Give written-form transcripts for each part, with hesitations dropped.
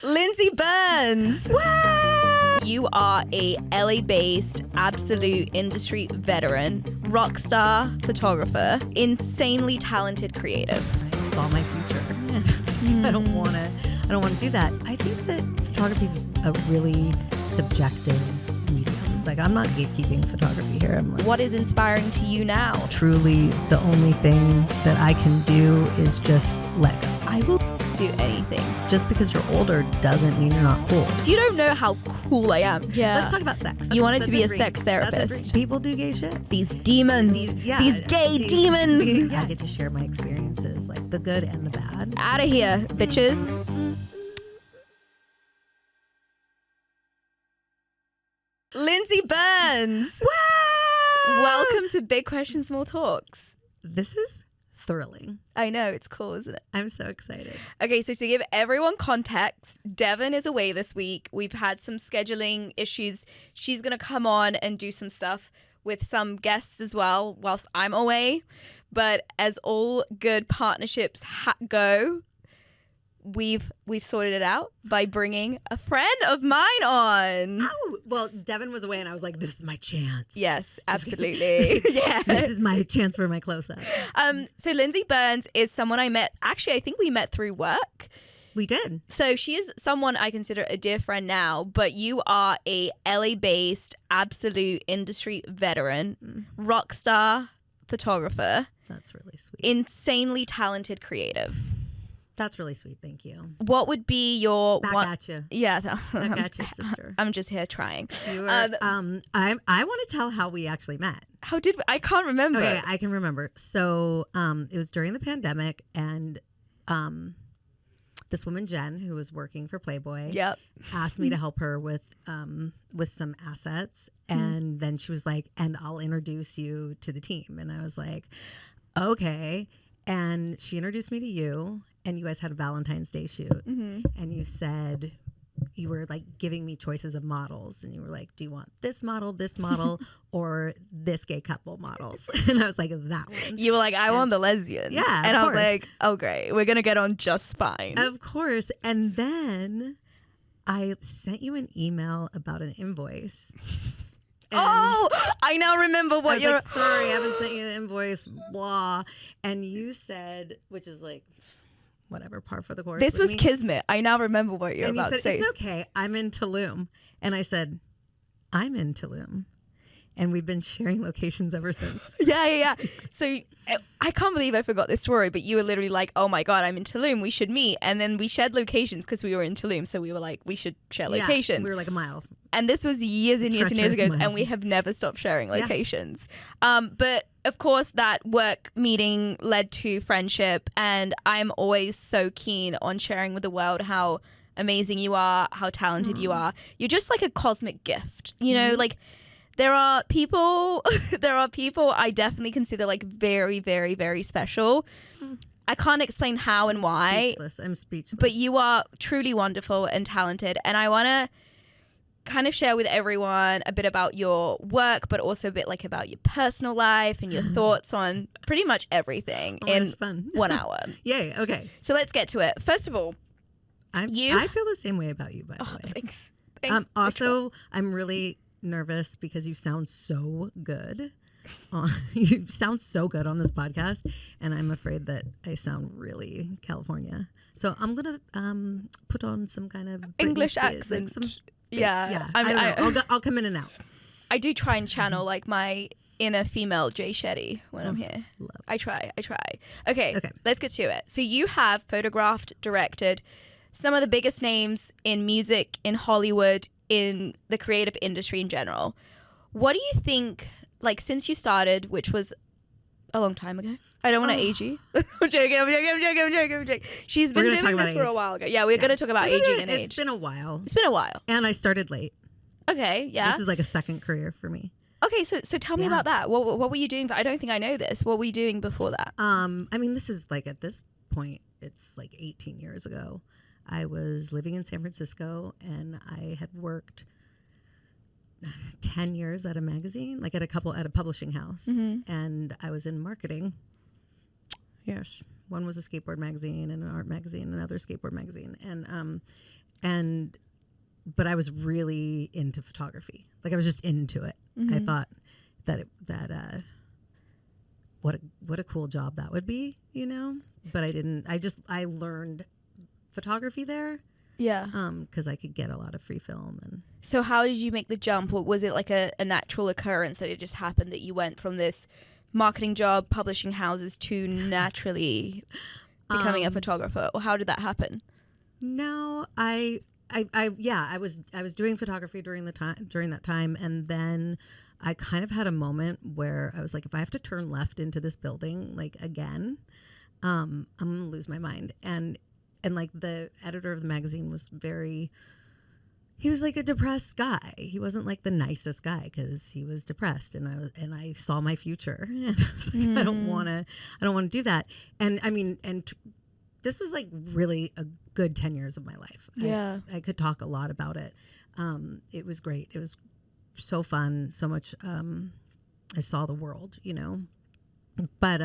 Lindsey Byrnes. You are a LA-based absolute industry veteran, rock star, photographer, insanely talented creative. I saw my future. I don't want to do that. I think that photography is a really subjective medium. Like, I'm not gatekeeping photography here. I'm like, What is inspiring to you now? truly the only thing that I can do is just let go. I will do anything. Just because you're older doesn't mean you're not cool. You don't know how cool I am. Yeah. Let's talk about sex. You wanted That's to be a dream. sex That's therapist. dream. People do gay shit. These demons. These gay demons. I get to share my experiences, like the good and the bad. Out of here, bitches. Lindsey Byrnes. Welcome to Big Question Small Talks. This is thrilling. I know, it's cool, isn't it? I'm so excited. Okay, so to give everyone context, Devon is away this week. We've had some scheduling issues. She's going to come on and do some stuff with some guests as well whilst I'm away. But as all good partnerships go, we've sorted it out by bringing a friend of mine on. Oh, well, Devon was away and I was like, this is my chance. Yes, absolutely. Yeah. This is my chance for my close-up. So Lindsey Byrnes is someone I met. Actually, I think we met through work. We did. So she is someone I consider a dear friend now, but you are a LA-based absolute industry veteran, rock star, photographer. That's really sweet. Insanely talented creative. That's really sweet. Thank you. What would be your Back at you. Yeah, Back at you, sister. I'm just here trying. You were, I want to tell how we actually met. How did we? I can't remember. Okay, I can remember. So it was during the pandemic, and this woman Jen, who was working for Playboy, asked me to help her with some assets, and then she was like, "And I'll introduce you to the team." And I was like, "Okay." And she introduced me to you, and you guys had a Valentine's Day shoot, and you said you were like giving me choices of models, and you were like, "Do you want this model, or this gay couple models?" And I was like, "That one." You were like, "I want the lesbians." Yeah, and of I was course. like, "Oh great, we're gonna get on just fine." Of course. And then I sent you an email about an invoice. And I now remember I what was you're. like, "Sorry, I haven't sent you the invoice, blah." And you said, which is like, whatever, par for the course. This with was me. kismet. I now remember what you're And you about to said, say. "It's okay, I'm in Tulum." And I said, "I'm in Tulum." And we've been sharing locations ever since. Yeah. So I can't believe I forgot this story, but you were literally like, "Oh my God, I'm in Tulum. We should meet." And then we shared locations because we were in Tulum. So we were like, we should share locations. We were like a mile. And this was years and years and years ago, Treacherous mile. and we have never stopped sharing locations. But of course, that work meeting led to friendship, and I'm always so keen on sharing with the world how amazing you are, how talented you are. You're just like a cosmic gift, you know, like there are people I definitely consider like very, very, very special. I can't explain how and why. I'm speechless. But you are truly wonderful and talented, and I want to kind of share with everyone a bit about your work, but also a bit like about your personal life and your thoughts on pretty much everything in fun. 1 hour. Yay, okay. So let's get to it. First of all, I feel the same way about you, by the way. thanks. Also, I'm really nervous because you sound so good. You sound so good on this podcast, and I'm afraid that I sound really California. So I'm gonna put on some kind of Britney English Spears, like accent. Yeah. I don't know. I'll come in and out. I do try and channel like my inner female Jay Shetty when I'm here. Love. I try. Okay, let's get to it. So you have photographed, directed some of the biggest names in music, in Hollywood, in the creative industry in general. What do you think, like since you started, which was a long time ago? I don't want to age you. I'm joking. She's been doing this for a while ago. Yeah, we're going to talk about aging and age. It's been a while. And I started late. Okay, yeah. This is like a second career for me. Okay, so tell me about that. What were you doing? I don't think I know this. What were you doing before that? I mean, this is like at this point, it's like 18 years ago. I was living in San Francisco, and I had worked 10 years at a magazine, like at a publishing house, and I was in marketing. Yes, one was a skateboard magazine and an art magazine, another skateboard magazine, but I was really into photography. Like I was just into it. I thought that what a cool job that would be, you know? But I didn't. I learned photography there. Yeah. Because I could get a lot of free film. And so how did you make the jump? Or was it like a natural occurrence that it just happened that you went from this marketing job, publishing houses, to naturally becoming a photographer? Or how did that happen? No, I was doing photography during that time, and then I kind of had a moment where I was like, if I have to turn left into this building like again, I'm gonna lose my mind. And like the editor of the magazine was he was like a depressed guy. He wasn't like the nicest guy because he was depressed, and I saw my future, and I was like, I don't want to do that. And I mean, this was like really a good 10 years of my life. Yeah. I could talk a lot about it. It was great. It was so fun. So much. I saw the world, you know, but,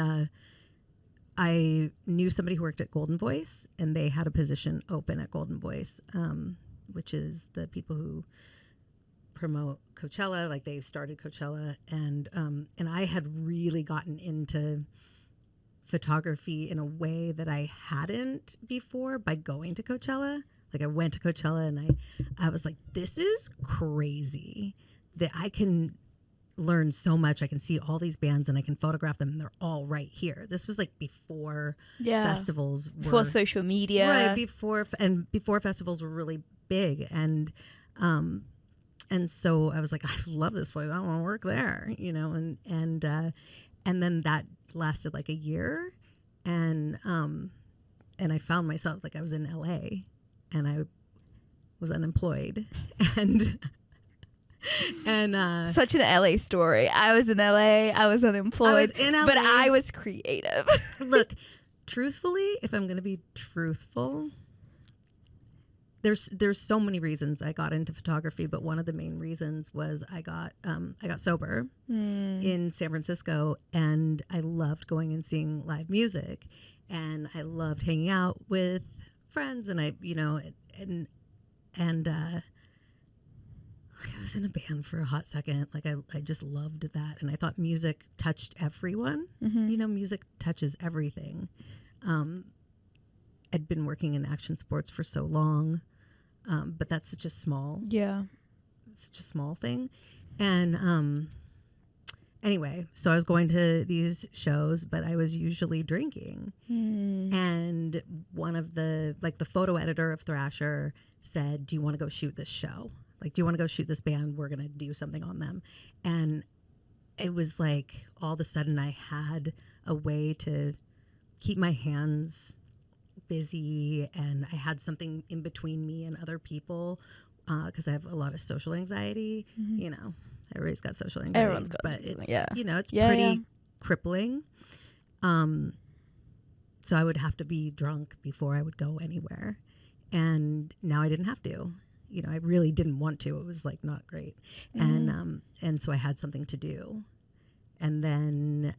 I knew somebody who worked at Golden Voice, and they had a position open at Golden Voice, which is the people who promote Coachella. Like they started Coachella, and I had really gotten into photography in a way that I hadn't before by going to Coachella. Like I went to Coachella, and I was like, this is crazy that I can learn so much. I can see all these bands and I can photograph them, and they're all right here. This was like before festivals were, before social media, right? Before festivals were really big, and so I was like, I love this place. I want to work there, you know, and then that lasted like a year, and I found myself like I was in LA, and I was unemployed, and such an LA story. I was in LA, I was unemployed, but I was creative. Look, truthfully, if I'm going to be truthful, there's so many reasons I got into photography, but one of the main reasons was I got sober in San Francisco, and I loved going and seeing live music, and I loved hanging out with friends, and I was in a band for a hot second. Like I just loved that, and I thought music touched everyone. You know, music touches everything. I'd been working in action sports for so long, but that's such a small thing. And anyway, so I was going to these shows, but I was usually drinking. And one of the photo editor of Thrasher said, "Do you want to go shoot this show? Like, do you want to go shoot this band? We're going to do something on them." And it was like all of a sudden I had a way to keep my hands busy, and I had something in between me and other people, because I have a lot of social anxiety. You know, everybody's got social anxiety. Everyone's got, but it's you know, it's pretty crippling. So I would have to be drunk before I would go anywhere, and now I didn't have to. You know, I really didn't want to. It was like not great, and so I had something to do, and then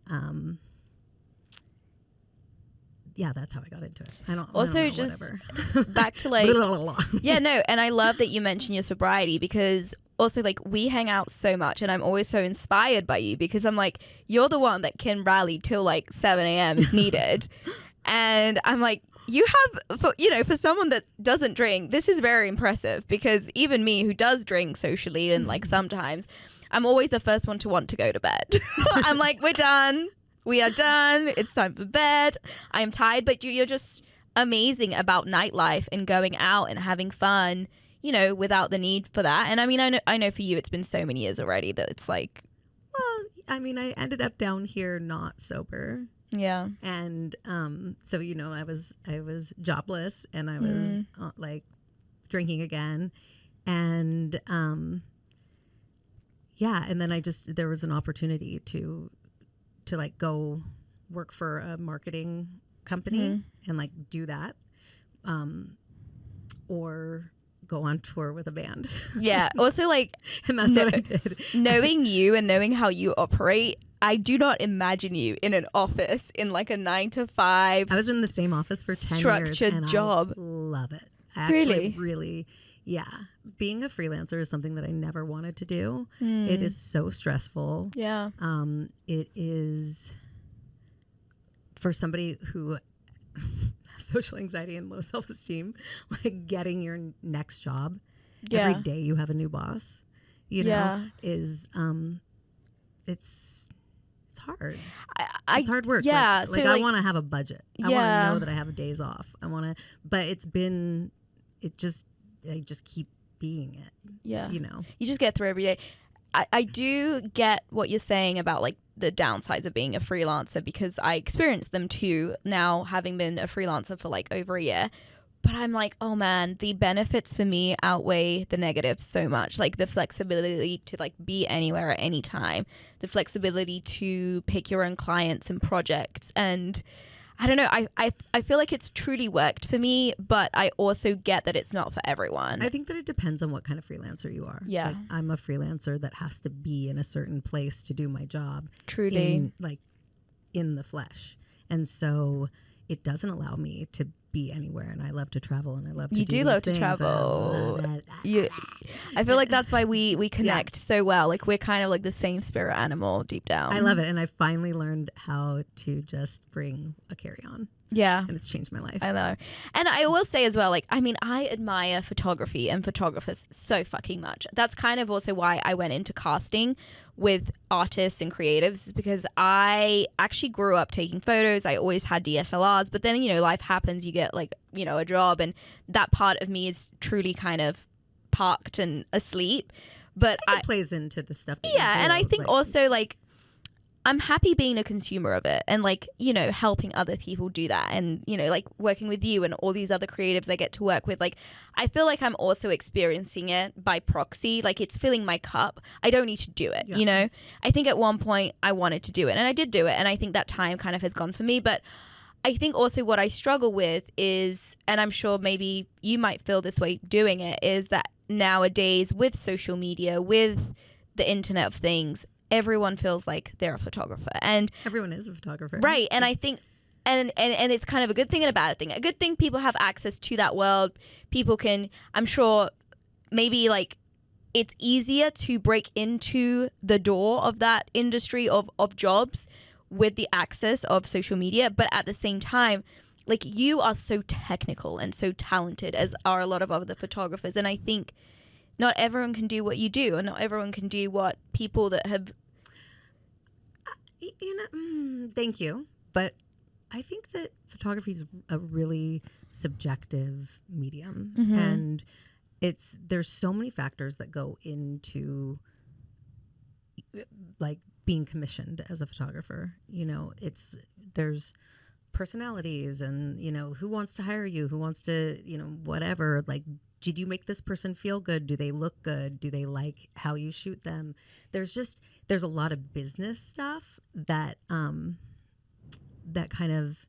that's how I got into it. I don't know, just whatever. Back to like and I love that you mentioned your sobriety, because also like we hang out so much, and I'm always so inspired by you, because I'm like, you're the one that can rally till like 7 a.m. if needed, and I'm like, you have, for someone that doesn't drink, this is very impressive, because even me, who does drink socially and like sometimes, I'm always the first one to want to go to bed. I'm like, we're done. We are done. It's time for bed. I'm tired, but you're just amazing about nightlife and going out and having fun, you know, without the need for that. And I mean, I know for you, it's been so many years already that it's like. Well, I mean, I ended up down here not sober. Yeah. And so, you know, I was jobless, and I was like drinking again, and and then there was an opportunity to like go work for a marketing company and like do that, or go on tour with a band. Yeah. Also, like, and that's what I did. Knowing you and knowing how you operate, I do not imagine you in an office in like a 9 to 5. I was in the same office for 10 years. Structured job. I love it. Really, yeah. Being a freelancer is something that I never wanted to do. It is so stressful. Yeah. It is for somebody who has social anxiety and low self-esteem, like getting your next job every day you have a new boss, you know, is it's hard. It's hard work. Yeah. Like, I want to have a budget. I want to know that I have days off. But I just keep being it. Yeah. You know, you just get through every day. I do get what you're saying about like the downsides of being a freelancer, because I experienced them too now, having been a freelancer for like over a year. But I'm like, oh man, the benefits for me outweigh the negatives so much. Like the flexibility to like be anywhere at any time, the flexibility to pick your own clients and projects. And I don't know, I feel like it's truly worked for me, but I also get that it's not for everyone. I think that it depends on what kind of freelancer you are. Yeah. Like, I'm a freelancer that has to be in a certain place to do my job. Truly. In the flesh. And so it doesn't allow me to be anywhere, and I love to travel, and I love to you do love to travel. I feel like that's why we connect so well. Like we're kind of like the same spirit animal deep down. I love it, and I finally learned how to just bring a carry-on. Yeah. And it's changed my life. I know. And I will say as well, like, I mean, I admire photography and photographers so fucking much. That's kind of also why I went into casting with artists and creatives, because I actually grew up taking photos. I always had DSLRs, but then, you know, life happens. You get like, you know, a job, and that part of me is truly kind of parked and asleep. But I think it plays into the stuff that and I think also like I'm happy being a consumer of it, and like, you know, helping other people do that, and, you know, like working with you and all these other creatives I get to work with. Like, I feel like I'm also experiencing it by proxy. Like, it's filling my cup. I don't need to do it, you know? I think at one point I wanted to do it, and I did do it, and I think that time kind of has gone for me. But I think also what I struggle with is, and I'm sure maybe you might feel this way doing it, is that nowadays with social media, with the Internet of Things, everyone feels like they're a photographer, and everyone is a photographer, right? And I think, and it's kind of a good thing and a bad thing. A good thing, people have access to that world. People can, I'm sure, maybe like it's easier to break into the door of that industry of jobs with the access of social media. But at the same time, like, you are so technical and so talented, as are a lot of other photographers, and I think not everyone can do what you do, and not everyone can do what people that have. Thank you, but I think that photography is a really subjective medium, and there's so many factors that go into like being commissioned as a photographer. You know, there's personalities, and, you know, who wants to hire you, who wants to, you know, whatever. Like, did you make this person feel good? Do they look good? Do they like how you shoot them? There's a lot of business stuff that that kind of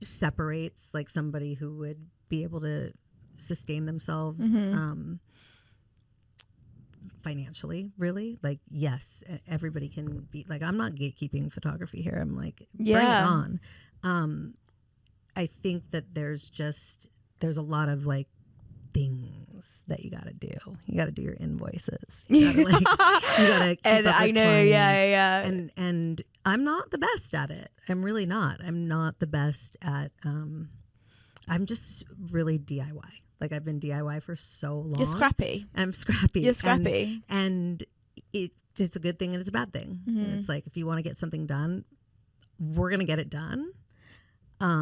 separates like somebody who would be able to sustain themselves financially, really. Like, yes, everybody can be like, I'm not gatekeeping photography here. I'm like, bring it on. I think that there's a lot of like things that you got to do. You got to do your invoices. You got to keep and up I with know, clients. And I'm not the best at it. I'm really not. I'm not the best at. I'm just really DIY. Like, I've been DIY for so long. You're scrappy. I'm scrappy. You're scrappy. And it's a good thing and it's a bad thing. And it's like, if you want to get something done, we're going to get it done. I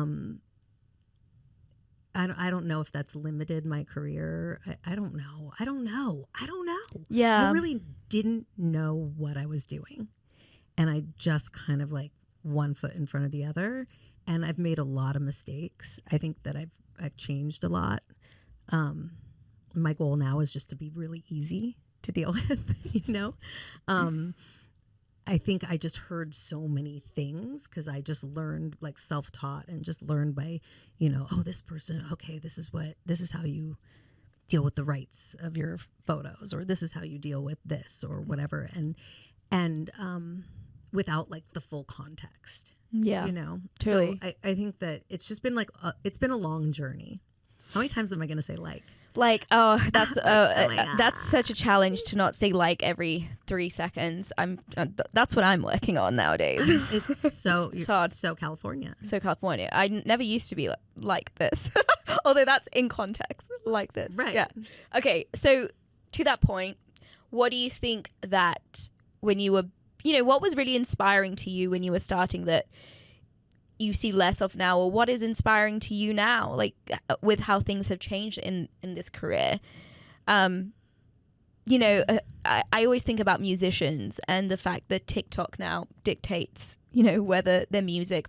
don't know if that's limited my career. I don't know. Yeah. I really didn't know what I was doing. And I just kind of like one foot in front of the other. And I've made a lot of mistakes. I think that I've changed a lot. My goal now is just to be really easy to deal with, you know? I think I just heard so many things because I just learned, like, self-taught, and just learned by, you know, oh, this person, okay, this is how you deal with the rights of your photos, or this is how you deal with this, or whatever. And without like the full context. Yeah. You know? Totally. So I think that it's just been like, it's been a long journey. How many times am I going to say like? Like, oh, that's such a challenge to not say like every 3 seconds. That's what I'm working on nowadays. It's hard. So California. I never used to be like this, although that's in context like this. Right. Yeah. Okay. So to that point, what do you think that when you were, what was really inspiring to you when you were starting that you see less of now, or what is inspiring to you now, like with how things have changed in this career? I always think about musicians and the fact that TikTok now dictates, whether their music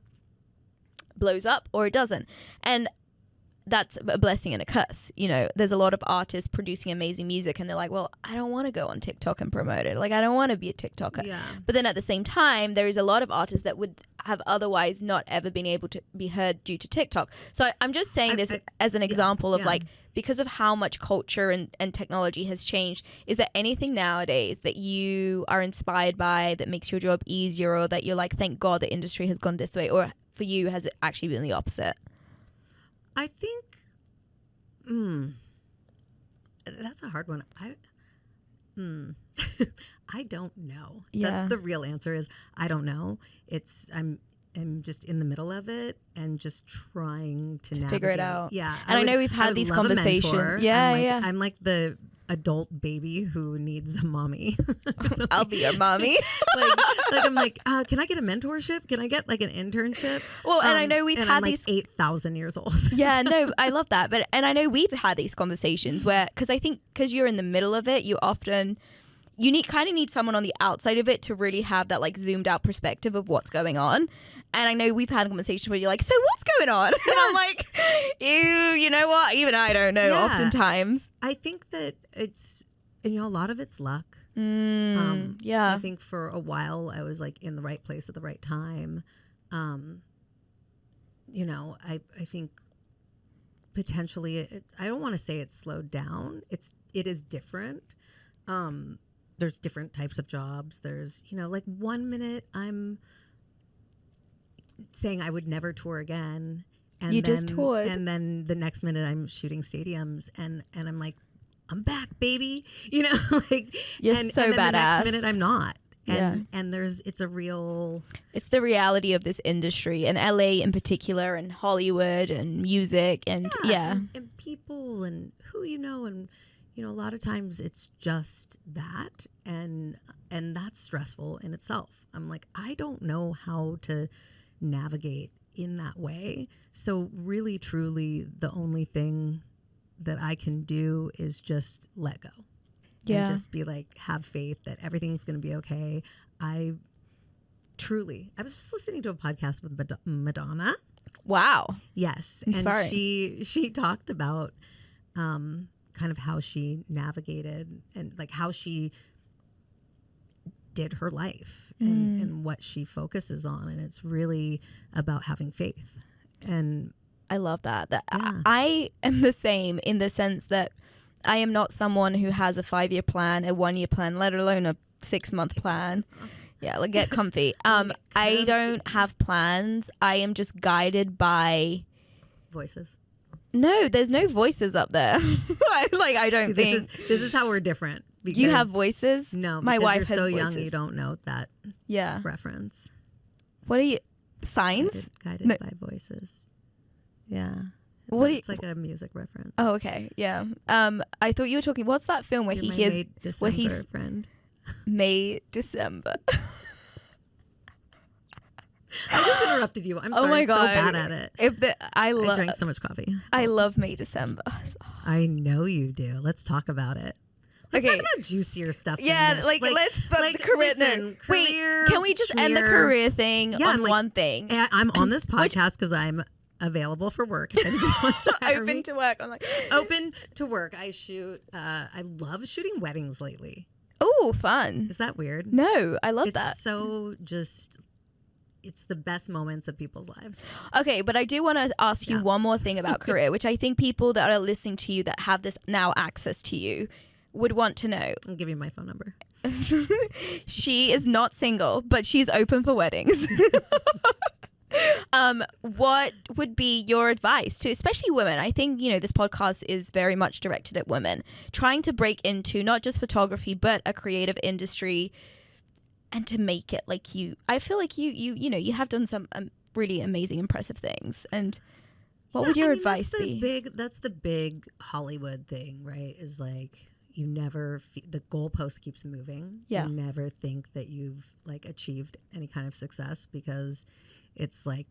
blows up or it doesn't. And that's a blessing and a curse. There's a lot of artists producing amazing music and they're like, well, I don't want to go on TikTok and promote it. Like, I don't want to be a TikToker. Yeah. But then at the same time, there is a lot of artists that would have otherwise not ever been able to be heard due to TikTok. So I'm just saying this as an example of like, because of how much culture and technology has changed, is there anything nowadays that you are inspired by that makes your job easier, or that you're like, thank God the industry has gone this way? Or for you, has it actually been the opposite? I think that's a hard one. I don't know. Yeah. That's the real answer is I don't know. I'm just in the middle of it and just trying to navigate. Figure it out. Yeah. And I know we've had these conversations. Yeah, I'm like the adult baby who needs a mommy. I'll be your mommy. I'm like, can I get a mentorship? Can I get like an internship? Well, and I know we've had these 8,000 years old. Yeah, no, I love that. And I know we've had these conversations where, because you're in the middle of it, you kind of need someone on the outside of it to really have that like zoomed out perspective of what's going on. And I know we've had conversations where you're like, so what's going on? And I'm like, you know what? Even I don't know oftentimes. I think that it's, a lot of it's luck. Yeah. I think for a while I was like in the right place at the right time. I think potentially, I don't want to say it's slowed down. It is different. There's different types of jobs. There's, like 1 minute I'm saying I would never tour again. And you just toured. And then the next minute I'm shooting stadiums and I'm like, I'm back, baby. You're so and then badass. The next minute I'm not. And and it's the reality of this industry, and LA in particular, and Hollywood and music and and people and who and a lot of times it's just that and that's stressful in itself. I'm like, I don't know how to navigate in that way. So really, truly, the only thing that I can do is just let go. Yeah. And just be like, have faith that everything's going to be okay. I was just listening to a podcast with Madonna. Wow. Yes. Inspiring. And she talked about kind of how she navigated and like how she did her life and what she focuses on. And it's really about having faith. And I love that. I am the same in the sense that I am not someone who has a 5-year plan, a 1-year plan, let alone a 6-month plan. Yeah, like get comfy. I don't have plans. I am just guided by voices. No, there's no voices up there. I don't think. This is how we're different. You have voices? No, my wife has so voices. Young, you don't know that reference. What are you? Signs? Guided by voices. Yeah. It's like a music reference. Oh, okay. Yeah. I thought you were talking. What's that film where You're he hears? May December friend. May December. I just interrupted you. I'm sorry. Oh my God. I'm so bad at it. I drank so much coffee. I love May December. I know you do. Let's talk about it. Let's talk about juicier stuff. Yeah, let's the career. Wait, can we just end the career thing on one thing? I'm on this podcast because I'm available for work. If anybody wants to hire open me. to work. I'm like open to work. I shoot. I love shooting weddings lately. Oh, fun! Is that weird? No, I love that. So just. It's the best moments of people's lives. Okay, but I do want to ask you one more thing about career, which I think people that are listening to you that have this now access to you would want to know. I'll give you my phone number. She is not single, but she's open for weddings. What would be your advice to especially women? I think, this podcast is very much directed at women trying to break into not just photography, but a creative industry and to make it like you. I feel like you have done some really amazing, impressive things. And what would your advice be? That's the big Hollywood thing, right? Is like you never the goalpost keeps moving. Yeah. You never think that you've like achieved any kind of success because it's like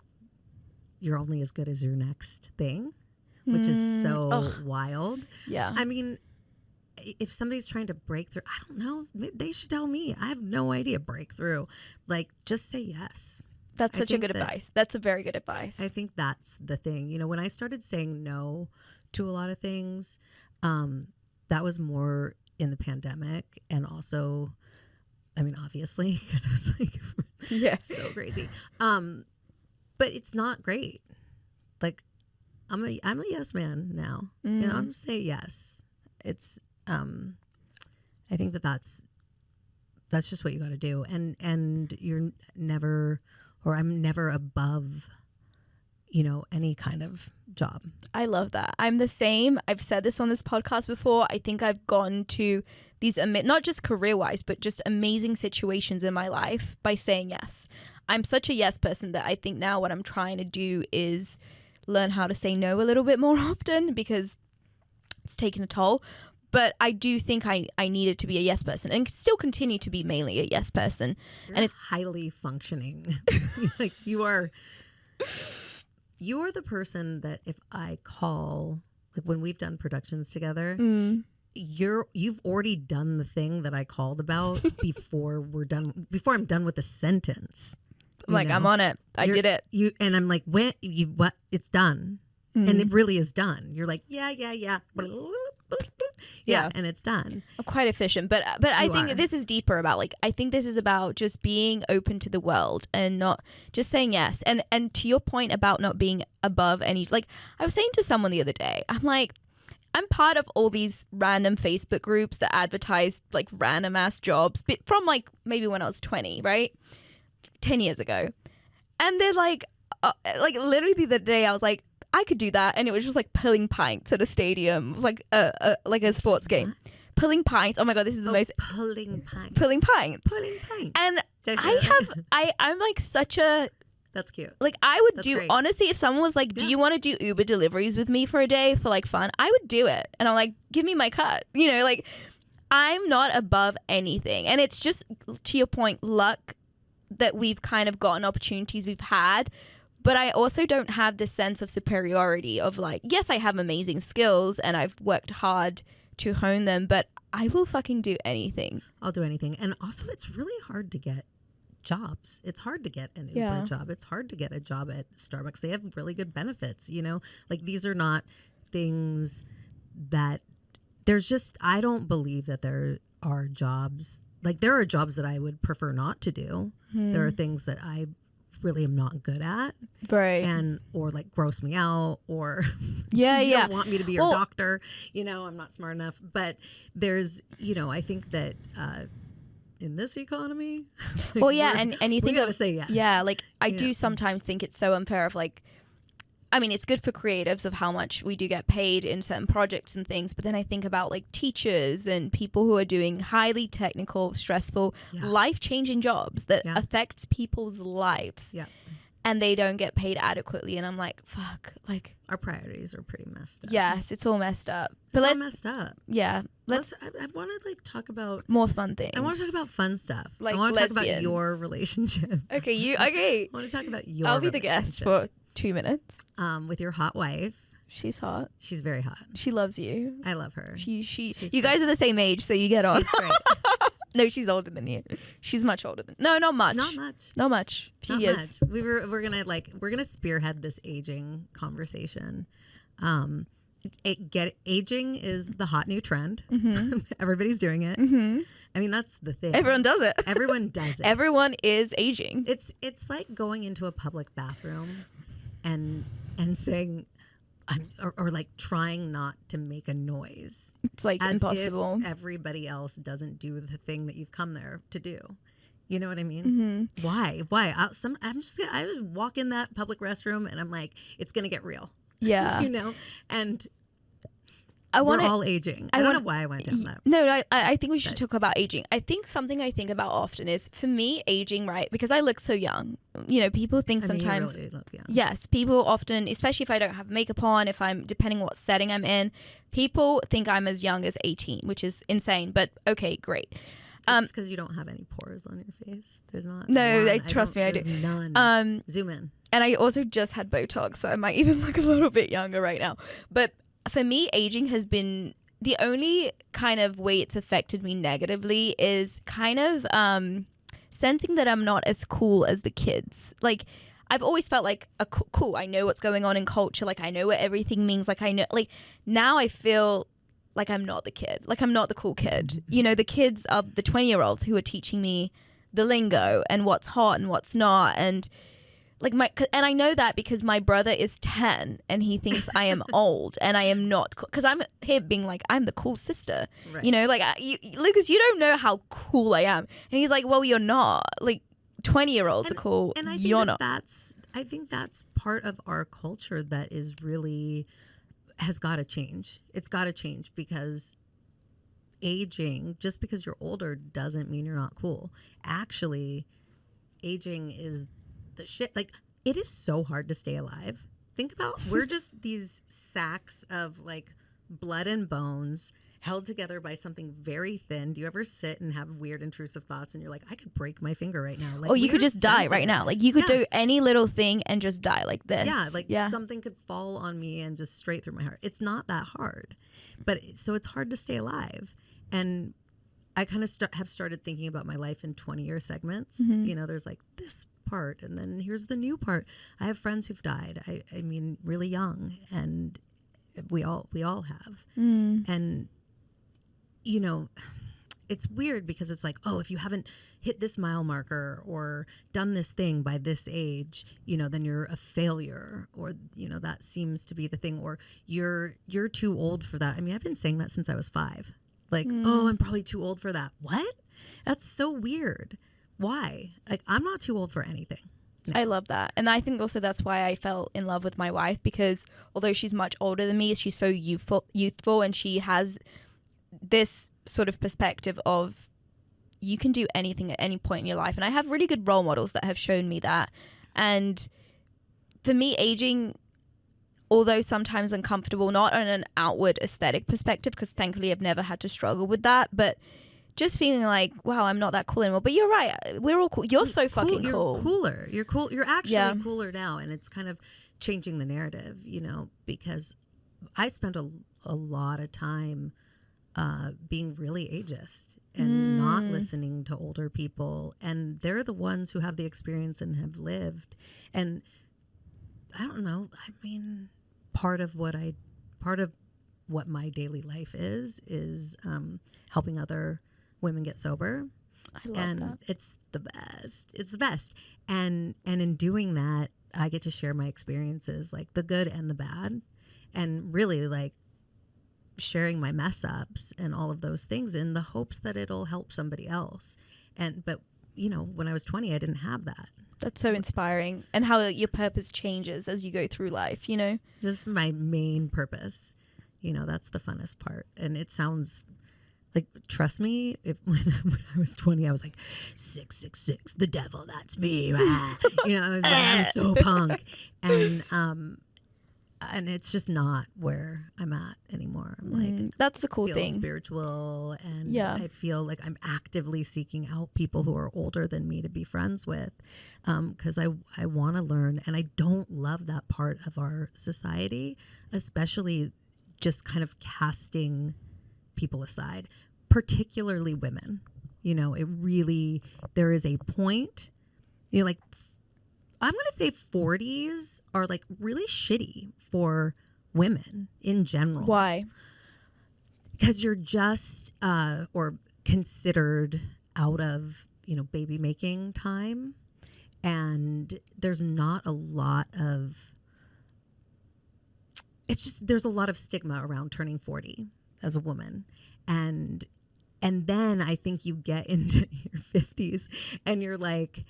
you're only as good as your next thing, which is so wild. Yeah. I mean, if somebody's trying to break through, I don't know, they should tell me. I have no idea. Breakthrough. Like, just say yes. That's such a good advice. That's a very good advice. I think that's the thing. When I started saying no to a lot of things, that was more in the pandemic. And also, I mean, obviously, because it was like so crazy. But it's not great. Like, I'm a yes man now. I'm gonna say yes. It's I think that's just what you got to do. And you're never, or I'm never above, any kind of job. I love that. I'm the same. I've said this on this podcast before. I think I've gone to these, not just career-wise, but just amazing situations in my life by saying yes. I'm such a yes person that I think now what I'm trying to do is learn how to say no a little bit more often because it's taken a toll. But I do think I needed to be a yes person and still continue to be mainly a yes person. And it's highly functioning. Like you are the person that if I call, like when we've done productions together, you've already done the thing that I called about before I'm done with the sentence. I'm on it. I did it. And I'm like, what? It's done. And it really is done. You're like, yeah. Yeah, and it's done. I'm quite efficient, but I think this is deeper about I think this is about just being open to the world and not just saying yes. And to your point about not being above any, I was saying to someone the other day, I'm like, I'm part of all these random Facebook groups that advertise random ass jobs from maybe when I was 20, right? 10 years ago. And they're literally the other day I was like, I could do that, and it was just pulling pints at a stadium, like a sports game. Pulling pints. Oh my god, this is the most pulling pints. Pulling pints. And I'm such a. That's cute. I would do, great. Honestly, if someone was like, do you want to do Uber deliveries with me for a day for fun? I would do it, and I'm like, give me my cut. I'm not above anything, and it's just to your point, luck that we've kind of gotten opportunities we've had. But I also don't have this sense of superiority of yes, I have amazing skills and I've worked hard to hone them, but I will fucking do anything. I'll do anything. And also it's really hard to get jobs. It's hard to get an Uber job. It's hard to get a job at Starbucks. They have really good benefits, these are not things that I don't believe that there are jobs. There are jobs that I would prefer not to do. There are things that I really am not good at, right? And or gross me out, or you don't want me to be your doctor. I'm not smart enough. But there's, I think that in this economy, and you think gotta say yes. Yeah, I do sometimes think it's so unfair of I mean, it's good for creatives of how much we do get paid in certain projects and things, but then I think about teachers and people who are doing highly technical, stressful, life-changing jobs that affects people's lives. Yeah. And they don't get paid adequately, and I'm like, fuck, our priorities are pretty messed up. Yes, it's all messed up. But it's all messed up. Yeah. I want to talk about more fun things. I want to talk about fun stuff. I want to talk about your relationship. Okay, I want to talk about your I'll be the guest for 2 minutes. With your hot wife. She's hot. She's very hot. She loves you. I love her. You guys are the same age, so you get on. She's great. No, she's older than you. She's much older than. No, not much. Not much. Not much. Few not years. Much. We're gonna spearhead this aging conversation. Aging is the hot new trend. Mm-hmm. Everybody's doing it. Mm-hmm. I mean, that's the thing. Everyone does it. Everyone does it. Everyone is aging. It's like going into a public bathroom and saying, or trying not to make a noise. It's impossible. If everybody else doesn't do the thing that you've come there to do. You know what I mean? Mm-hmm. Why? I just walk in that public restroom and I'm like, it's going to get real. Yeah. You know? And we're all aging. I don't know why I went down that. No, I think we should talk about aging. I think something I think about often is, for me, aging, right? Because I look so young. You know, people think sometimes. You really look young. Yes, people often, especially if I don't have makeup on, if I'm, depending what setting I'm in, people think I'm as young as 18, which is insane. But okay, great. It's because you don't have any pores on your face. There's not. No, trust me, I do. None. Zoom in. And I also just had Botox, so I might even look a little bit younger right now. But for me, aging has been the only kind of way it's affected me negatively is kind of sensing that I'm not as cool as the kids. Like, I've always felt like cool. I know what's going on in culture. Like, I know what everything means. Like, I know, like, now I feel like I'm not the kid. Like, I'm not the cool kid. You know, the kids are the 20-year-olds who are teaching me the lingo and what's hot and what's not. And like and I know that because my brother is 10 and he thinks I am old and I am not, because I'm here being like, I'm the cool sister, right. You know, like Lucas, you don't know how cool I am. And he's like, well, you're not. Like, 20-year-olds are cool. And I think you're not. I think that's part of our culture that is really has got to change. It's got to change, because aging, just because you're older doesn't mean you're not cool. Actually, aging is the shit. Like, it is so hard to stay alive. Think about, we're just these sacks of like blood and bones held together by something very thin. Do you ever sit and have weird intrusive thoughts and you're like, I could break my finger right now? Like, or you could just die right now. Like, you could do any little thing and just die like this. Yeah, something could fall on me and just straight through my heart. It's not that hard. But so it's hard to stay alive. And I kind of have started thinking about my life in 20-year segments. Mm-hmm. You know, there's like this part, and then here's the new part. I have friends who've died. I mean, really young, and we all have. And you know, it's weird because it's like, oh, if you haven't hit this mile marker or done this thing by this age, you know, then you're a failure, or you know, that seems to be the thing, or you're too old for that. I mean, I've been saying that since I was 5. Like, oh, I'm probably too old for that. What? That's so weird. Why? Like, I'm not too old for anything. No. I love that. And I think also that's why I fell in love with my wife, because although she's much older than me, she's so youthful, and she has this sort of perspective of you can do anything at any point in your life. And I have really good role models that have shown me that. And for me, aging, although sometimes uncomfortable, not on an outward aesthetic perspective, because thankfully I've never had to struggle with that, but just feeling like, wow, I'm not that cool anymore. But you're right. We're all cool. You're so fucking cool. You're cooler. You're cool. You're actually cooler now. And it's kind of changing the narrative, you know, because I spent a lot of time being really ageist and not listening to older people. And they're the ones who have the experience and have lived. And I don't know. I mean, part of what my daily life is helping other women get sober. I love that. It's the best. It's the best. And in doing that, I get to share my experiences, like the good and the bad, and really like sharing my mess ups and all of those things in the hopes that it'll help somebody else. But you know, when I was 20, I didn't have that. That's so inspiring. And how your purpose changes as you go through life, you know? This is my main purpose. You know, that's the funnest part. And it sounds like, trust me, when I was 20, I was like, 666, the devil, that's me. You know, I was like, I'm so punk. And it's just not where I'm at anymore. I'm like, that's the cool feel thing. Spiritual, and I feel like I'm actively seeking out people who are older than me to be friends with, because I want to learn, and I don't love that part of our society, especially just kind of casting people aside, particularly women. You know, there is a point, you know, like, I'm going to say 40s are like really shitty for women in general. Why? Because you're just, or considered out of, you know, baby making time. And there's not a lot of, there's a lot of stigma around turning 40 as a woman. And And then I think you get into your 50s and you're like,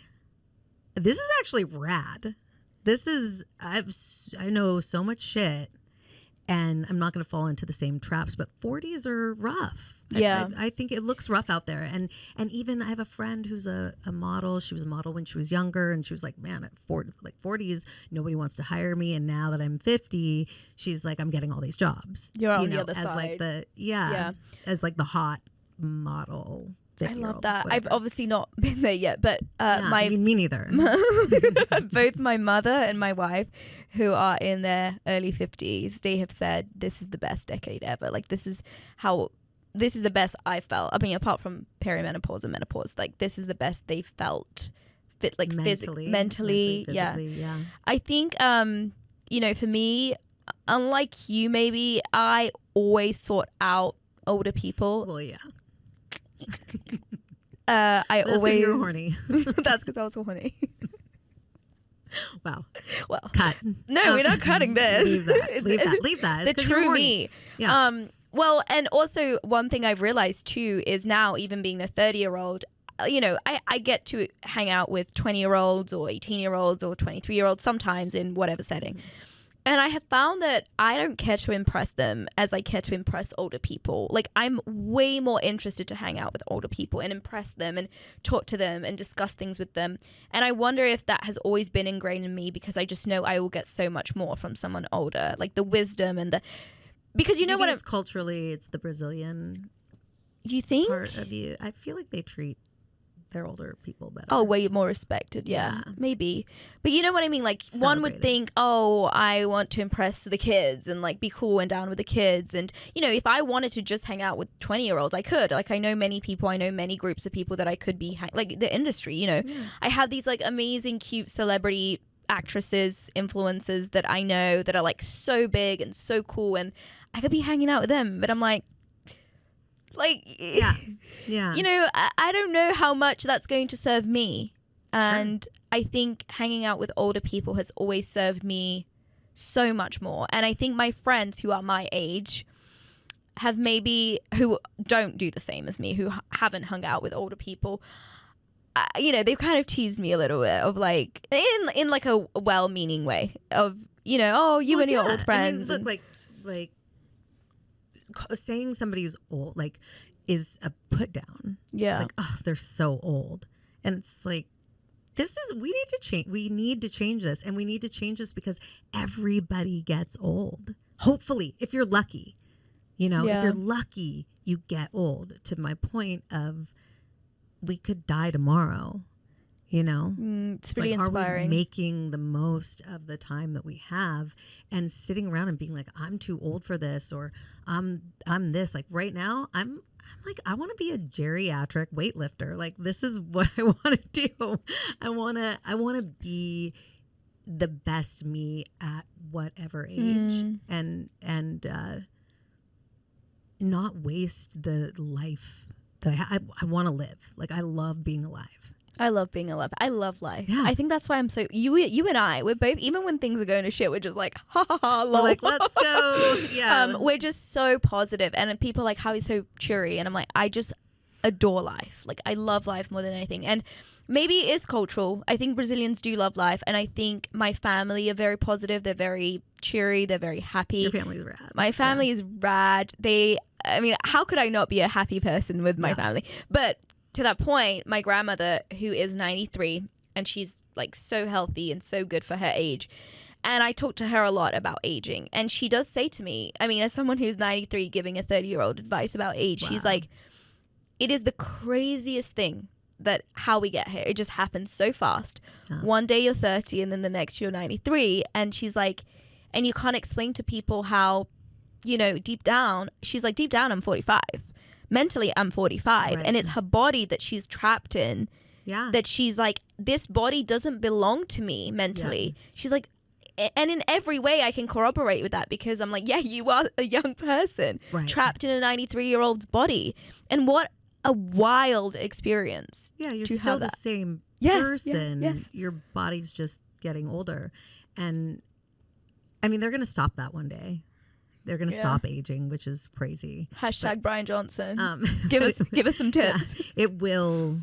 this is actually rad. This is, I know so much shit, and I'm not going to fall into the same traps, but 40s are rough. Yeah. I think it looks rough out there. And even I have a friend who's a model. She was a model when she was younger, and she was like, man, at 40s, nobody wants to hire me. And now that I'm 50, she's like, I'm getting all these jobs. You're on the other as side. Like as like the hot model. I love that. Whatever. I've obviously not been there yet, but me neither. Both my mother and my wife, who are in their early 50s, they have said this is the best decade ever. Like this is the best I felt. I mean, apart from perimenopause and menopause, like this is the best they felt, like mentally, yeah. I think, for me, unlike you, maybe I always sought out older people. Well, yeah. I That's always. You're horny. That's because I was horny. Wow. Well, cut. No, we're not cutting this. Leave that. Leave that. It's the true me. Yeah. Well, and also one thing I've realized too is now, even being a 30-year-old, I get to hang out with 20-year-olds or 18-year-olds or 23-year-olds sometimes in whatever setting. And I have found that I don't care to impress them as I care to impress older people. Like, I'm way more interested to hang out with older people and impress them and talk to them and discuss things with them. And I wonder if that has always been ingrained in me, because I just know I will get so much more from someone older, like the wisdom and the... Because it's culturally, it's the Brazilian you think? Part of you. I feel like they treat their older people better. Oh, way more respected. Yeah, maybe. But you know what I mean? Like, one would think, oh, I want to impress the kids and like be cool and down with the kids. And, if I wanted to just hang out with 20-year-olds, I could. Like, I know many people, I know many groups of people that I could be, like the industry, Yeah. I have these like amazing, cute celebrity actresses, influencers that I know that are like so big and so cool, and I could be hanging out with them, but I'm like, yeah. I don't know how much that's going to serve me. And I think hanging out with older people has always served me so much more. And I think my friends who are my age who don't do the same as me, who haven't hung out with older people, they've kind of teased me a little bit of like, in like a well-meaning way of, and your old friends. I mean, look, saying somebody's old is a put down. Yeah. Like, oh, they're so old. And it's like, we need to change. We need to change this. And we need to change this because everybody gets old. Hopefully, if you're lucky, if you're lucky, you get old. To my point of, we could die tomorrow. It's pretty inspiring. Are we making the most of the time that we have and sitting around and being like, I'm too old for this, or I'm this. Like right now, I'm like, I want to be a geriatric weightlifter. Like, this is what I want to do. I want to be the best me at whatever age, and not waste the life that I want to live. Like, I love being alive. I love being alive. I love life. Yeah. I think that's why I'm so... You and I, we're both... Even when things are going to shit, we're just like, ha ha ha, lol. Like, let's go. Yeah. We're just so positive. And people are like, how he's so cheery. And I'm like, I just adore life. Like, I love life more than anything. And maybe it is cultural. I think Brazilians do love life. And I think my family are very positive. They're very cheery. They're very happy. Your family's rad. My family is rad. How could I not be a happy person with my family? But... to that point, my grandmother, who is 93, and she's like so healthy and so good for her age. And I talk to her a lot about aging. And she does say to me, as someone who's 93 giving a 30-year-old advice about age, she's like, it is the craziest thing that how we get here. It just happens so fast. One day you're 30 and then the next you're 93. And she's like, and you can't explain to people how, deep down, she's like, deep down I'm 45. Mentally, I'm 45, and it's her body that she's trapped in. Yeah. That she's like, this body doesn't belong to me mentally. Yeah. She's like, and in every way I can corroborate with that, because I'm like, yeah, you are a young person trapped in a 93-year-old's body. And what a wild experience. Yeah, you're still the same person. Yes. Your body's just getting older. And they're going to stop that one day. They're going to stop aging, which is crazy. Hashtag Brian Johnson. Give us some tips. Yeah, it will.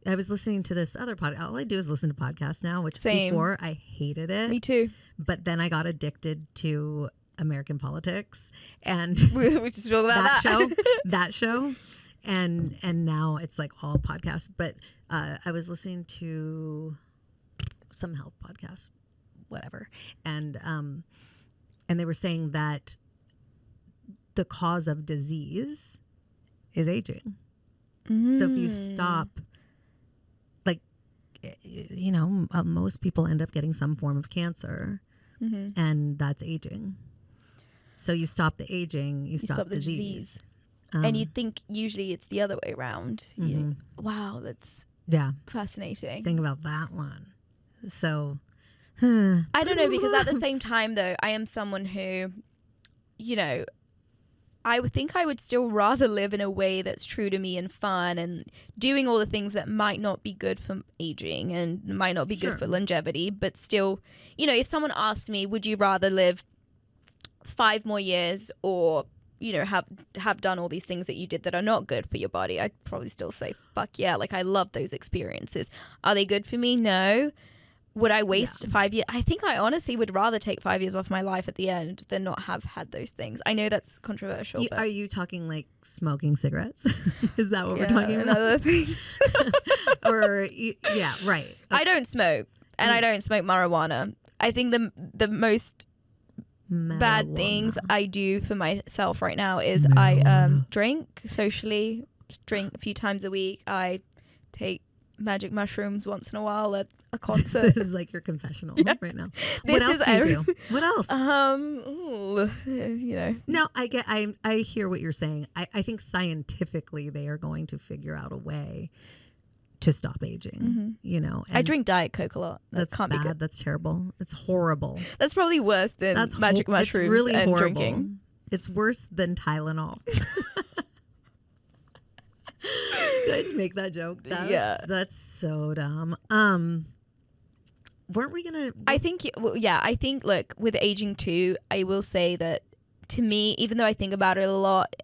I was listening to this other podcast. All I do is listen to podcasts now, which before I hated it. Me too. But then I got addicted to American politics, and we just talk about that show. And now it's like all podcasts. But I was listening to some health podcast, whatever, and they were saying that the cause of disease is aging. So if you stop, like, you know, most people end up getting some form of cancer, and that's aging. So you stop the aging, you stop the disease. And you'd think usually it's the other way around. Wow, that's fascinating. Think about that one. So I don't know, because at the same time, though, I am someone who, you know, I would think I would still rather live in a way that's true to me and fun and doing all the things that might not be good for aging and might not be good for longevity, but still, you know, if someone asked me, would you rather live 5 more years or, you know, have done all these things that you did that are not good for your body, I'd probably still say, fuck yeah, like I love those experiences. Are they good for me? No. Would I waste 5 years? I think I honestly would rather take 5 years off my life at the end than not have had those things. I know that's controversial. But are you talking like smoking cigarettes? Is that what we're talking about? Another thing. Or right. I don't smoke, and I don't smoke marijuana. I think the most bad things I do for myself right now is I drink socially, drink a few times a week. I take magic mushrooms once in a while at a concert. This is like your confessional right now. What else do you do? What else? You know. No, I hear what you're saying. I think scientifically they are going to figure out a way to stop aging. You know, I drink Diet Coke a lot. That's can't bad. be good. That's terrible. It's horrible. That's probably worse than magic mushrooms it's really and horrible. drinking. It's worse than Tylenol. Did I just make that joke? That's so dumb. Weren't we gonna? I think, look, with aging too, I will say that to me, even though I think about it a lot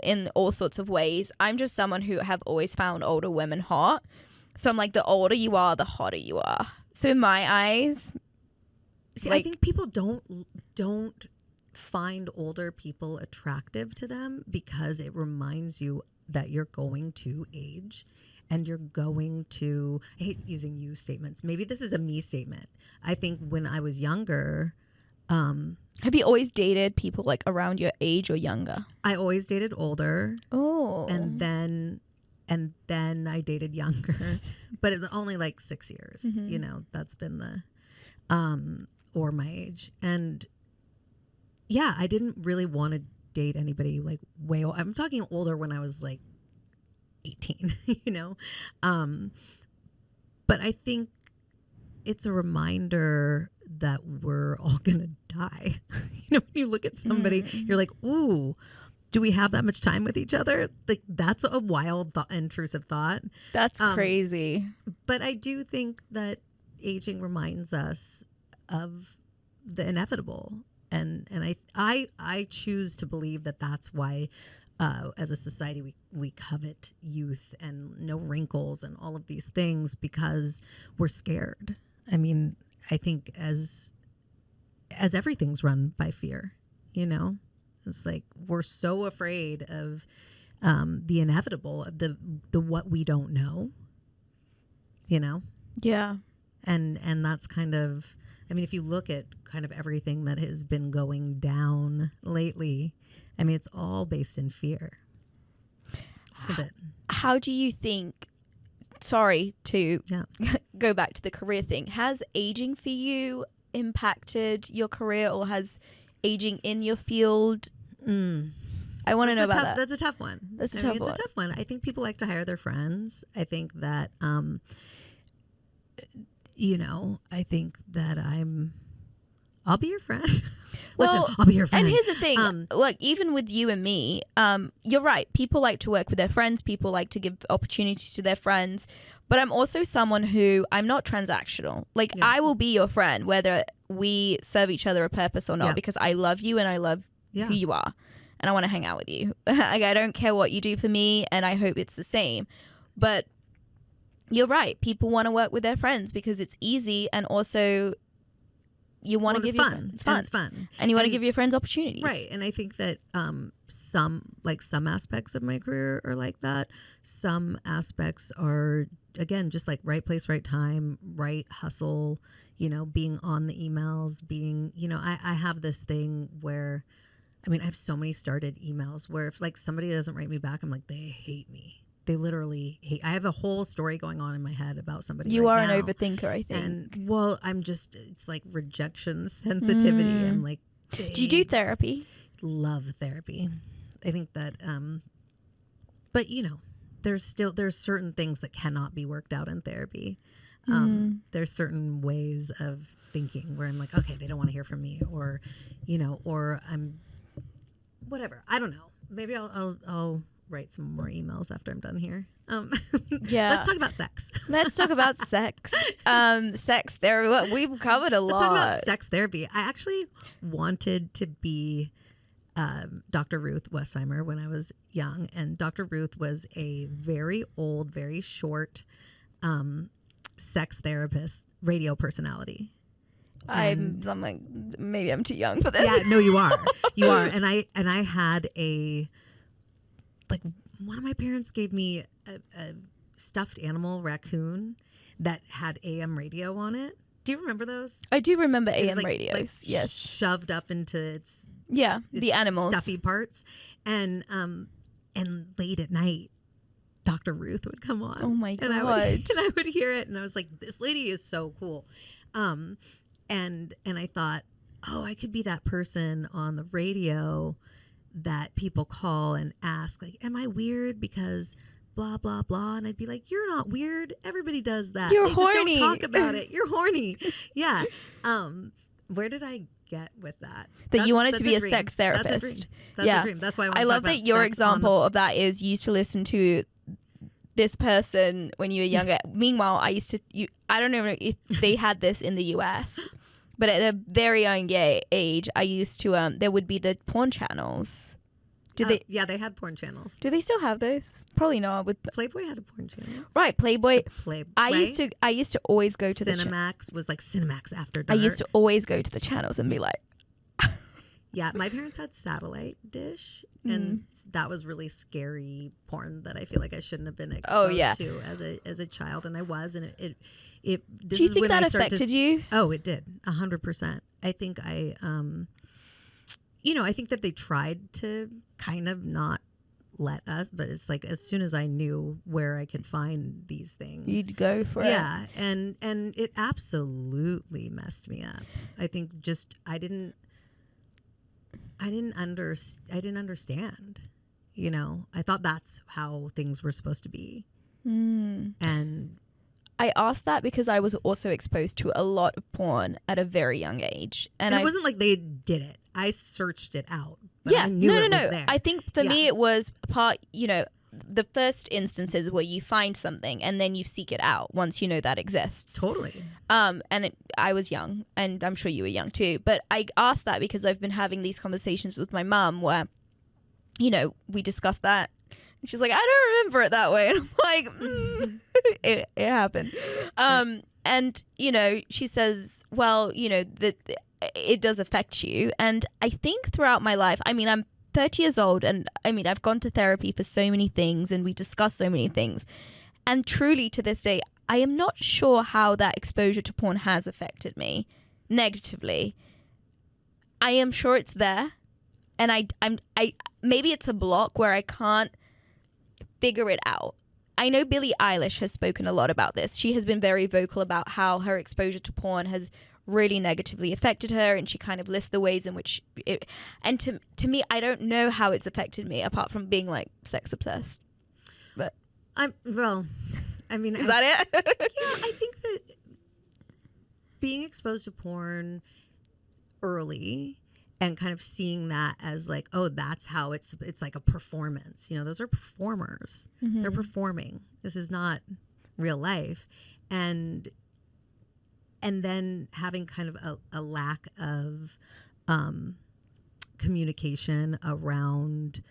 in all sorts of ways, I'm just someone who have always found older women hot. So I'm like, the older you are, the hotter you are. So in my eyes, I think people don't find older people attractive to them because it reminds you that you're going to age and you're going to, I hate using you statements. Maybe this is a me statement. I think when I was younger, have you always dated people like around your age or younger? I always dated older. Oh. And then I dated younger, but it only like 6 years, you know, that's been the, or my age. And yeah, I didn't really want to date anybody like way old. I'm talking older when I was like 18, you know? But I think it's a reminder that we're all gonna die. You know, when you look at somebody, you're like, ooh, do we have that much time with each other? Like, that's a wild, intrusive thought. That's crazy. But I do think that aging reminds us of the inevitable. And I choose to believe that that's why, as a society, we covet youth and no wrinkles and all of these things because we're scared. I mean, I think as everything's run by fear, you know, it's like we're so afraid of the inevitable, the what we don't know, you know. Yeah, and that's kind of. I mean, if you look at kind of everything that has been going down lately, I mean, it's all based in fear. How do you think, sorry to go back to the career thing, has aging for you impacted your career or has aging in your field? I want to know about that. That's a tough one. It's a tough one. I think people like to hire their friends. I think that... you know, I think that I'll be your friend. Listen, I'll be your friend. And here's the thing, look, even with you and me, you're right. People like to work with their friends. People like to give opportunities to their friends. But I'm also someone who, I'm not transactional. I will be your friend, whether we serve each other a purpose or not, because I love you and I love who you are, and I want to hang out with you. Like, I don't care what you do for me, and I hope it's the same. But you're right. People want to work with their friends because it's easy, and also you want to give your friends, it's fun, and you want to give your friends opportunities, right? And I think that some aspects of my career are like that. Some aspects are, again, just like right place, right time, right hustle. You know, being on the emails, being, you know, I have this thing where, I mean, I have so many started emails where if like somebody doesn't write me back, I'm like, they hate me. They literally hate. I have a whole story going on in my head about somebody. You right are now. an overthinker, I think. And well, I'm just, it's like rejection sensitivity. I'm like, do you do therapy? Love therapy. I think that, but you know, there's certain things that cannot be worked out in therapy. There's certain ways of thinking where I'm like, okay, they don't want to hear from me, or, you know, or I'm whatever. I don't know. Maybe I'll write some more emails after I'm done here. Yeah. Let's talk about sex. Let's talk about sex. Sex therapy. We've covered a lot. Let's talk about sex therapy. I actually wanted to be Dr. Ruth Westheimer when I was young, and Dr. Ruth was a very old, very short sex therapist, radio personality. I'm like, maybe I'm too young for this. Yeah, no, you are. You are. And I had one of my parents gave me a stuffed animal raccoon that had AM radio on it. Do you remember those? I do remember AM radios. Yes. Shoved up into its the animals, stuffy parts. And late at night, Dr. Ruth would come on. Oh my God. And I would hear it, and I was like, this lady is so cool. And I thought, oh, I could be that person on the radio that people call and ask, like, am I weird because blah, blah, blah? And I'd be like, you're not weird. Everybody does that. You're they horny. Just don't talk about it. You're horny. Yeah. Where did I get with that? You wanted to be a dream. sex therapist. That's a dream. That's a dream. That's why I love that your example of that is you used to listen to this person when you were younger. Meanwhile, I don't know if they had this in the US, but at a very young age, I used to, there would be the porn channels. Yeah, they had porn channels. Do they still have those? Probably not. Playboy had a porn channel. Right, Playboy. I right? used to always go to Cinemax was like Cinemax After Dark. I used to always go to the channels and be like, yeah, my parents had satellite dish, and that was really scary porn that I feel like I shouldn't have been exposed to as a child, and I was, and it do you think that affected you? Oh, it did, 100%. I think I think that they tried to kind of not let us, but it's like as soon as I knew where I could find these things, you'd go for it. Yeah, and it absolutely messed me up. I think just I didn't understand. You know, I thought that's how things were supposed to be. And I asked that because I was also exposed to a lot of porn at a very young age. And it wasn't like they did it. I searched it out. But yeah, I knew it was there. I think for me it was the first instances where you find something and then you seek it out once you know that exists. Totally. I was young, and I'm sure you were young too. But I asked that because I've been having these conversations with my mum where, we discussed that. And she's like, I don't remember it that way. And I'm like, it happened. And, she says, well, that it does affect you. And I think throughout my life, I mean, I'm 30 years old, and I mean, I've gone to therapy for so many things, and we discussed so many things. And truly, to this day, I am not sure how that exposure to porn has affected me negatively. I am sure it's there, and I maybe it's a block where I can't figure it out. I know Billie Eilish has spoken a lot about this. She has been very vocal about how her exposure to porn has really negatively affected her, and she kind of lists the ways in which it, and to me, I don't know how it's affected me apart from being like sex obsessed. But is that it? Yeah, I think that being exposed to porn early and kind of seeing that as like, oh, that's how it's like a performance. Those are performers. Mm-hmm. They're performing. This is not real life. And then having kind of a lack of kind communication around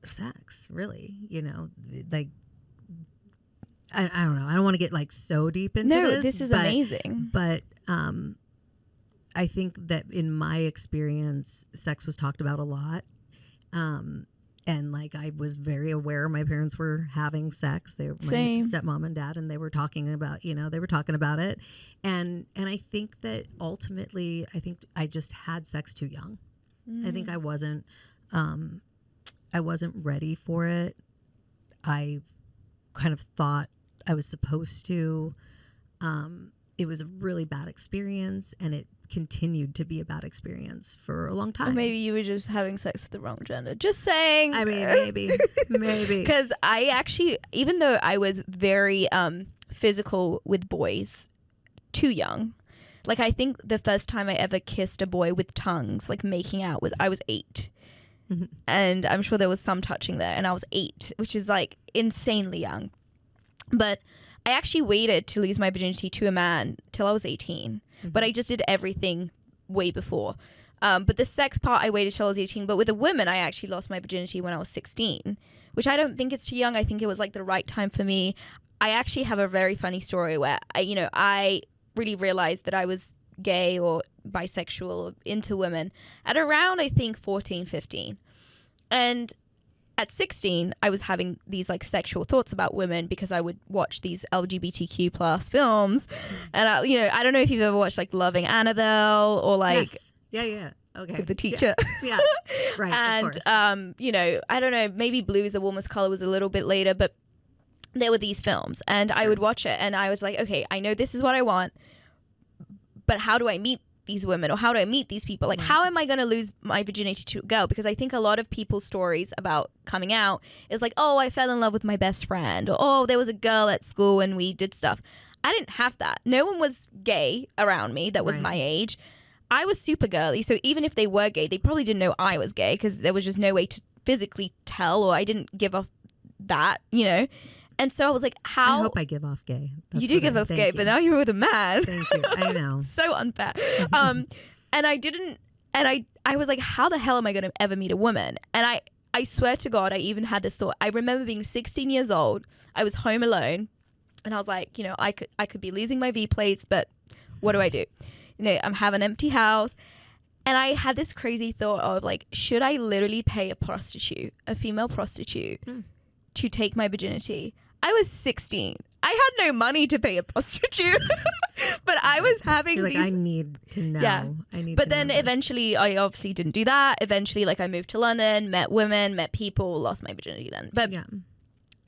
sex, really, you know, like, I don't know. I don't want to get like so deep into this. No, this is amazing. But I think that in my experience, sex was talked about a lot. And like I was very aware my parents were having sex. They were my stepmom and dad, and they were talking about, you know, it. And I think that ultimately, I think I just had sex too young. I think I wasn't ready for it. I kind of thought I was supposed to. It was a really bad experience, and it continued to be a bad experience for a long time. Or maybe you were just having sex with the wrong gender. Just saying. I mean, maybe. Because I actually, even though I was very physical with boys, too young. Like, I think the first time I ever kissed a boy with tongues, like making out with, I was 8. Mm-hmm. And I'm sure there was some touching there. And I was 8, which is like insanely young. But I actually waited to lose my virginity to a man till I was 18. Mm-hmm. But I just did everything way before. But the sex part, I waited till I was 18. But with a woman, I actually lost my virginity when I was 16, which I don't think it's too young. I think it was like the right time for me. I actually have a very funny story where, I really realized that I was gay or bisexual or into women at around, I think, 14, 15. And at 16, I was having these like sexual thoughts about women because I would watch these LGBTQ plus films. And I don't know if you've ever watched like Loving Annabelle or like... Yes. Yeah. Okay. With the teacher. Yeah. Right. And, of course. I don't know, maybe Blue is a Woman's Color was a little bit later, but there were these films and I would watch it and I was like, okay, I know this is what I want, but how do I meet these women or how do I meet these people? Like, how am I going to lose my virginity to a girl? Because I think a lot of people's stories about coming out is like, oh, I fell in love with my best friend, or oh, there was a girl at school and we did stuff. I didn't have that. No one was gay around me that was my age. I was super girly, so even if they were gay, they probably didn't know I was gay because there was just no way to physically tell, or I didn't give off that, And so I was like, how... I hope I give off gay. That's you do give off gay, but now you're with a man. Thank you. I know. So unfair. And I didn't... And I was like, how the hell am I going to ever meet a woman? And I swear to God, I even had this thought. I remember being 16 years old. I was home alone. And I was like, I could be losing my V plates, but what do I do? I have an empty house. And I had this crazy thought of like, should I literally pay a female prostitute to take my virginity? I was 16. I had no money to pay a prostitute, but I was having these... I need to know. Yeah. But then eventually, I obviously didn't do that. Eventually, like I moved to London, met women, met people, lost my virginity then. But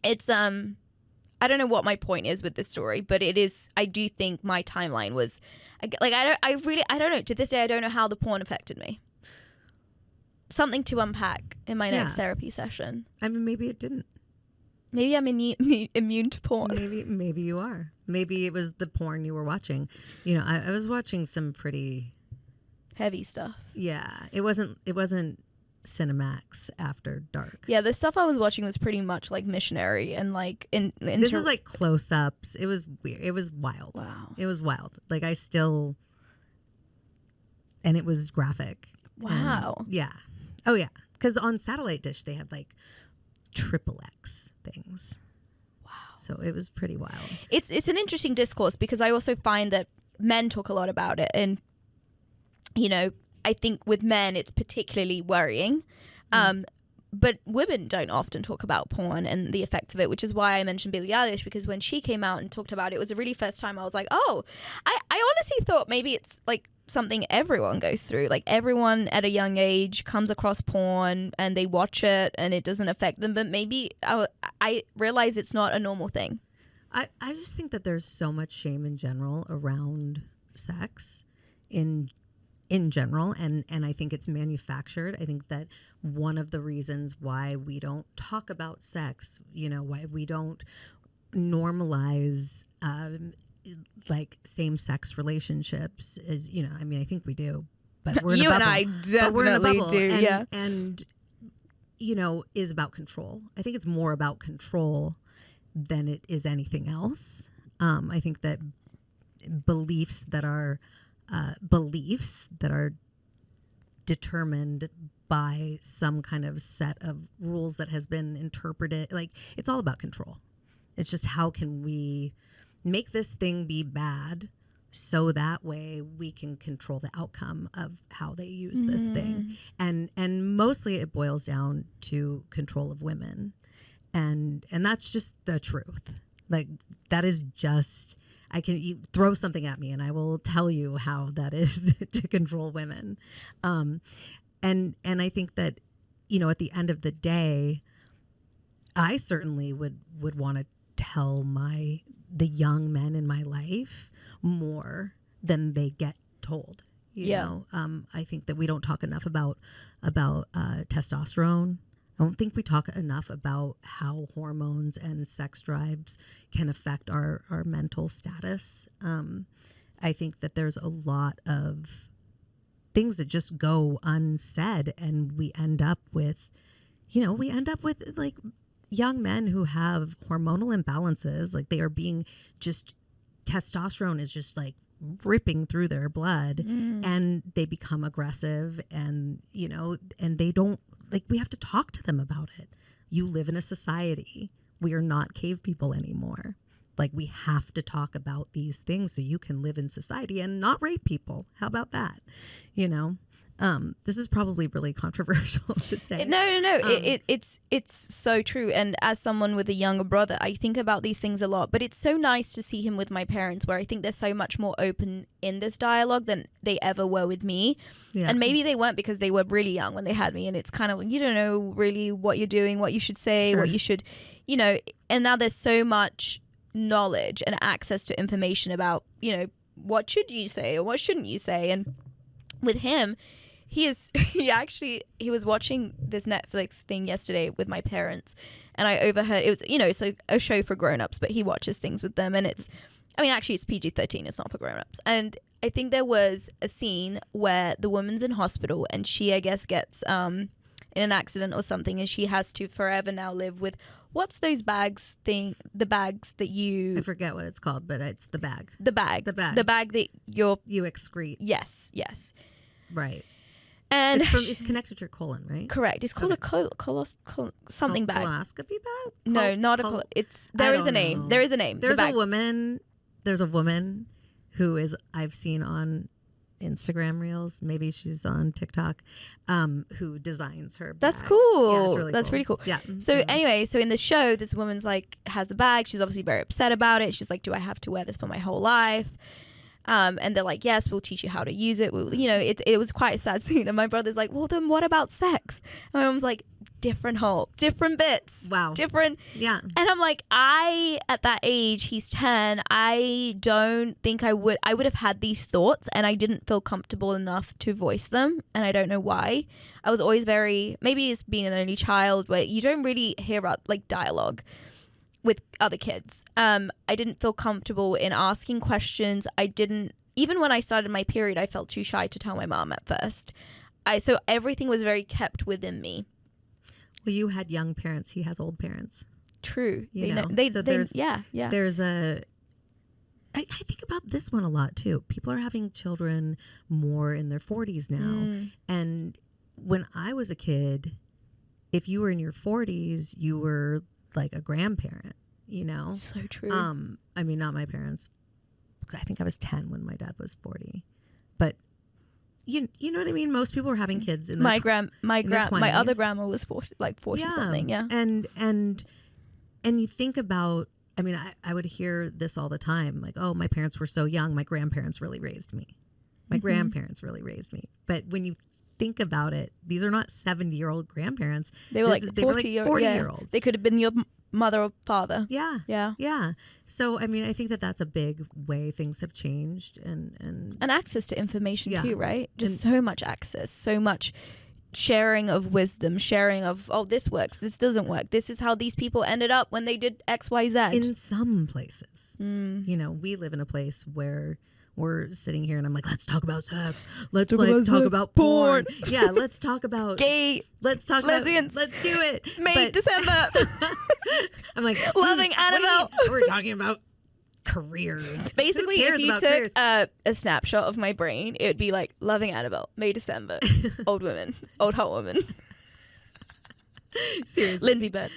it's I don't know what my point is with this story, but it is. I do think my timeline was like I don't know. To this day, I don't know how the porn affected me. Something to unpack in my next therapy session. I mean, maybe it didn't. Maybe I'm immune to porn. Maybe you are. Maybe it was the porn you were watching. I was watching some pretty heavy stuff. Yeah, it wasn't Cinemax after dark. Yeah, the stuff I was watching was pretty much like missionary and like this is like close-ups. It was weird. It was wild. Wow. It was wild. Like and it was graphic. Wow. And, yeah. Oh yeah. Because on Satellite Dish they had like XXX things. Wow. So it was pretty wild. It's an interesting discourse because I also find that men talk a lot about it, and I think with men it's particularly worrying. But women don't often talk about porn and the effect of it, which is why I mentioned Billie Eilish, because when she came out and talked about it, it was the really first time I was like, oh, I honestly thought maybe it's like something everyone goes through. Like everyone at a young age comes across porn and they watch it and it doesn't affect them. But maybe I realize it's not a normal thing. I just think that there's so much shame in general around sex in general, and I think it's manufactured. I think that one of the reasons why we don't talk about sex, why we don't normalize like same-sex relationships is, I think we do, but we're in you a bubble. And I definitely do, and is about control. I think it's more about control than it is anything else. I think that beliefs that are determined by some kind of set of rules that has been interpreted. Like, it's all about control. It's just, how can we make this thing be bad so that way we can control the outcome of how they use this thing. And mostly it boils down to control of women. And that's just the truth. Like, that is just, you throw something at me and I will tell you how that is to control women. And I think that, you know, at the end of the day, I certainly would want to tell the young men in my life more than they get told. You know, I think that we don't talk enough about testosterone. I don't think we talk enough about how hormones and sex drives can affect our mental status. I think that there's a lot of things that just go unsaid, and we end up with like young men who have hormonal imbalances. Like, they are being just, testosterone is just like ripping through their blood, and they become aggressive, and, you know, and they don't, like, we have to talk to them about it. You live in a society. We are not cave people anymore. Like, we have to talk about these things so you can live in society and not rape people. How about that? You know, this is probably really controversial to say. No. It's so true. And as someone with a younger brother, I think about these things a lot. But it's so nice to see him with my parents, where I think they're so much more open in this dialogue than they ever were with me. Yeah. And maybe they weren't because they were really young when they had me. And it's kind of, you don't know really what you're doing, what you should say, what you should, you know. And now there's so much knowledge and access to information about, you know, what should you say or what shouldn't you say. And with him, he was watching this Netflix thing yesterday with my parents, and I overheard, it was, you know, it's like a show for grown-ups, but he watches things with them, and it's PG-13, it's not for grown-ups. And I think there was a scene where the woman's in hospital, and she, I guess, gets in an accident or something, and she has to forever now live with, what's those bags thing, the bags that you, I forget what it's called, but it's the bag that you excrete. Yes Right. And it's connected to your colon, right? Correct. It's called a something bag. Colonoscopy bag? No, not a there is a name. Know. There is a name. There's a woman who I've seen on Instagram Reels. Maybe she's on TikTok, who designs her bags. That's cool. Yeah, it's really That's cool. really cool. Yeah. So anyway, so in the show, this woman's like, has the bag. She's obviously very upset about it. She's like, do I have to wear this for my whole life? And they're like, yes, we'll teach you how to use it. You know, it was quite a sad scene. And my brother's like, well, then what about sex? And my mom's like, different bits. Wow. Different. Yeah. And I'm like, at that age, he's 10, I don't think I would have had these thoughts, and I didn't feel comfortable enough to voice them. And I don't know why. I was always maybe it's being an only child where you don't really hear like dialogue with other kids. I didn't feel comfortable in asking questions. Even when I started my period, I felt too shy to tell my mom at first. So everything was very kept within me. Well, you had young parents. He has old parents. True. I think about this one a lot too. People are having children more in their 40s now. And when I was a kid, if you were in your 40s, you were like a grandparent, you know? So true. I mean, not my parents. I think I was 10 when my dad was 40. But you know what I mean? Most people were having kids in their my other grandma was 40 something, yeah. And you think about, I mean, I would hear this all the time, like, oh, my parents were so young, my grandparents really raised me. My grandparents really raised me. But when you think about it, these are not 70-year-old grandparents. They were like 40-year-olds. They could have been your mother or father. Yeah. So I mean, I think that's a big way things have changed, and access to information too, right? Just so much access, so much sharing of wisdom, sharing of, oh, this works, this doesn't work, this is how these people ended up when they did XYZ. In some places, you know, we live in a place where we're sitting here and I'm like, let's talk about sex. Let's talk about porn. Yeah, let's talk about gay. Let's talk lesbians. Let's do it. May, December. I'm like, loving Annabelle. We're talking about careers. Basically, if you took a snapshot of my brain, it would be like loving Annabelle, May December, old women, old hot woman. Seriously. Lindsey Byrnes.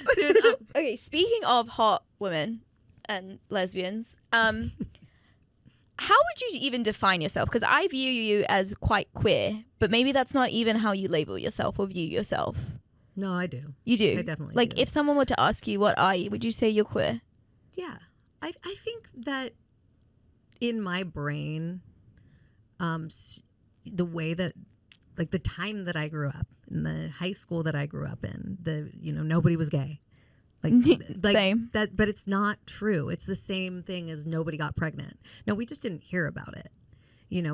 Okay, speaking of hot women and lesbians, how would you even define yourself? Because I view you as quite queer, but maybe that's not even how you label yourself or view yourself. No, I do. You do? I definitely like, do. if someone were to ask you, what are you? Would you say you're queer? Yeah. I think that in my brain, the way that, like the time that I grew up, in the high school that I grew up in, nobody was gay. Like Same. That, but it's not true. It's the same thing as nobody got pregnant. No, we just didn't hear about it.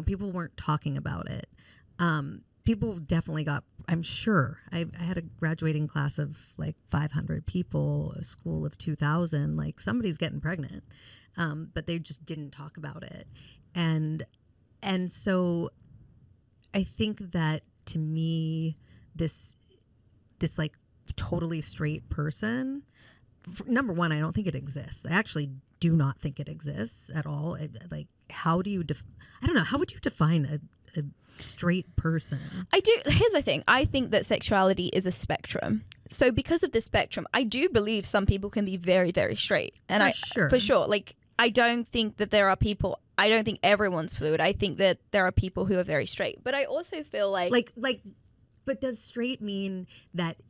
People weren't talking about it. People definitely got, I'm sure. I had a graduating class of like 500 people, a school of 2,000. Like somebody's getting pregnant, but they just didn't talk about it. And so I think that to me, this like totally straight person, number one, I don't think it exists. I actually do not think it exists at all. Like, how do you, I don't know, how would you define a straight person? I do. Here's the thing. I think that sexuality is a spectrum. So because of the spectrum, I do believe some people can be very, very straight. And for sure. Like, I don't think that there are people, I don't think everyone's fluid. I think that there are people who are very straight. But I also feel like but does straight mean that,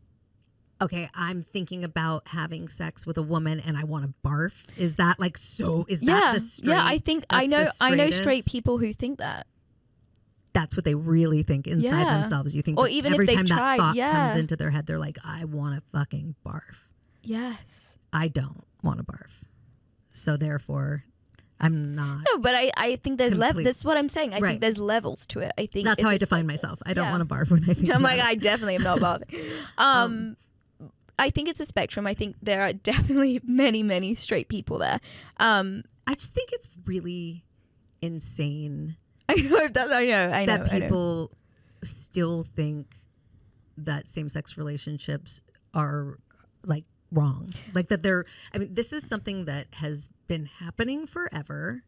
okay, I'm thinking about having sex with a woman and I want to barf? Is that like, so is that the straight? Yeah, I think I know straight people who think that. That's what they really think inside themselves. You think, or even every if time tried, that thought comes into their head, they're like, I want to fucking barf. Yes. I don't want to barf. So therefore, I'm not. No, but I think there's levels. That's what I'm saying. I think there's levels to it. I think that's how I define myself. I don't want to barf when I think I'm like, I definitely am not barfing. I think it's a spectrum. I think there are definitely many, many straight people there. I just think it's really insane. I know that people still think that same-sex relationships are like wrong. Like that this is something that has been happening forever.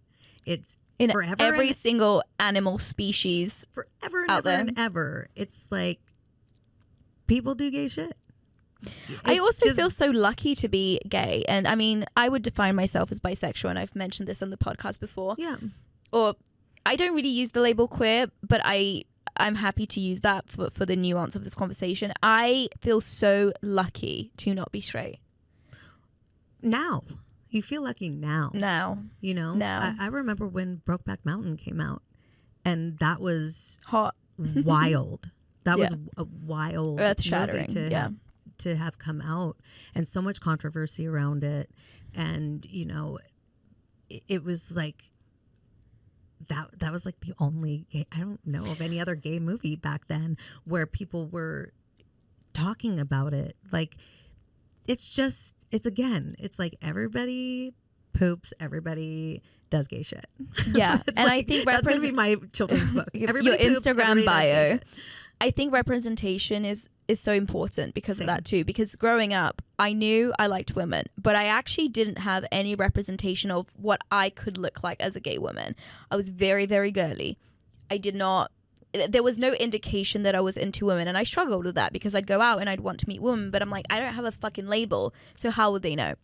It's in forever every single animal species forever and ever and ever. It's like people do gay shit. I also feel so lucky to be gay. And I mean, I would define myself as bisexual, and I've mentioned this on the podcast before. Yeah. Or I don't really use the label queer, but I'm happy to use that for the nuance of this conversation. I feel so lucky to not be straight. Now. You feel lucky now. Now. Now. I remember when Brokeback Mountain came out, and that was hot. Wild. That was a wild earth-shattering to have come out, and so much controversy around it. And, it was like, that was like the only gay, I don't know of any other gay movie back then where people were talking about it. Like, it's like everybody poops, everybody does gay shit. Yeah. And like, I think that's going to be my children's book. Everybody your poops, Instagram bio. I think representation is so important because of that too. Because growing up, I knew I liked women, but I actually didn't have any representation of what I could look like as a gay woman. I was very, very girly. There was no indication that I was into women, and I struggled with that because I'd go out and I'd want to meet women, but I'm like, I don't have a fucking label, so how would they know?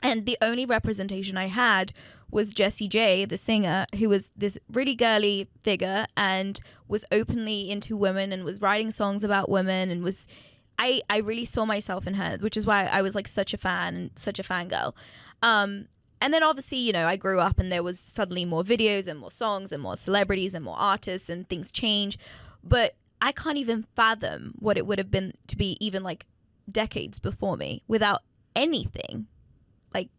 And the only representation I had was Jessie J, the singer, who was this really girly figure and was openly into women and was writing songs about women and was... I really saw myself in her, which is why I was like such a fan and such a fangirl. And then obviously, I grew up and there was suddenly more videos and more songs and more celebrities and more artists and things change. But I can't even fathom what it would have been to be even like decades before me without anything. Like,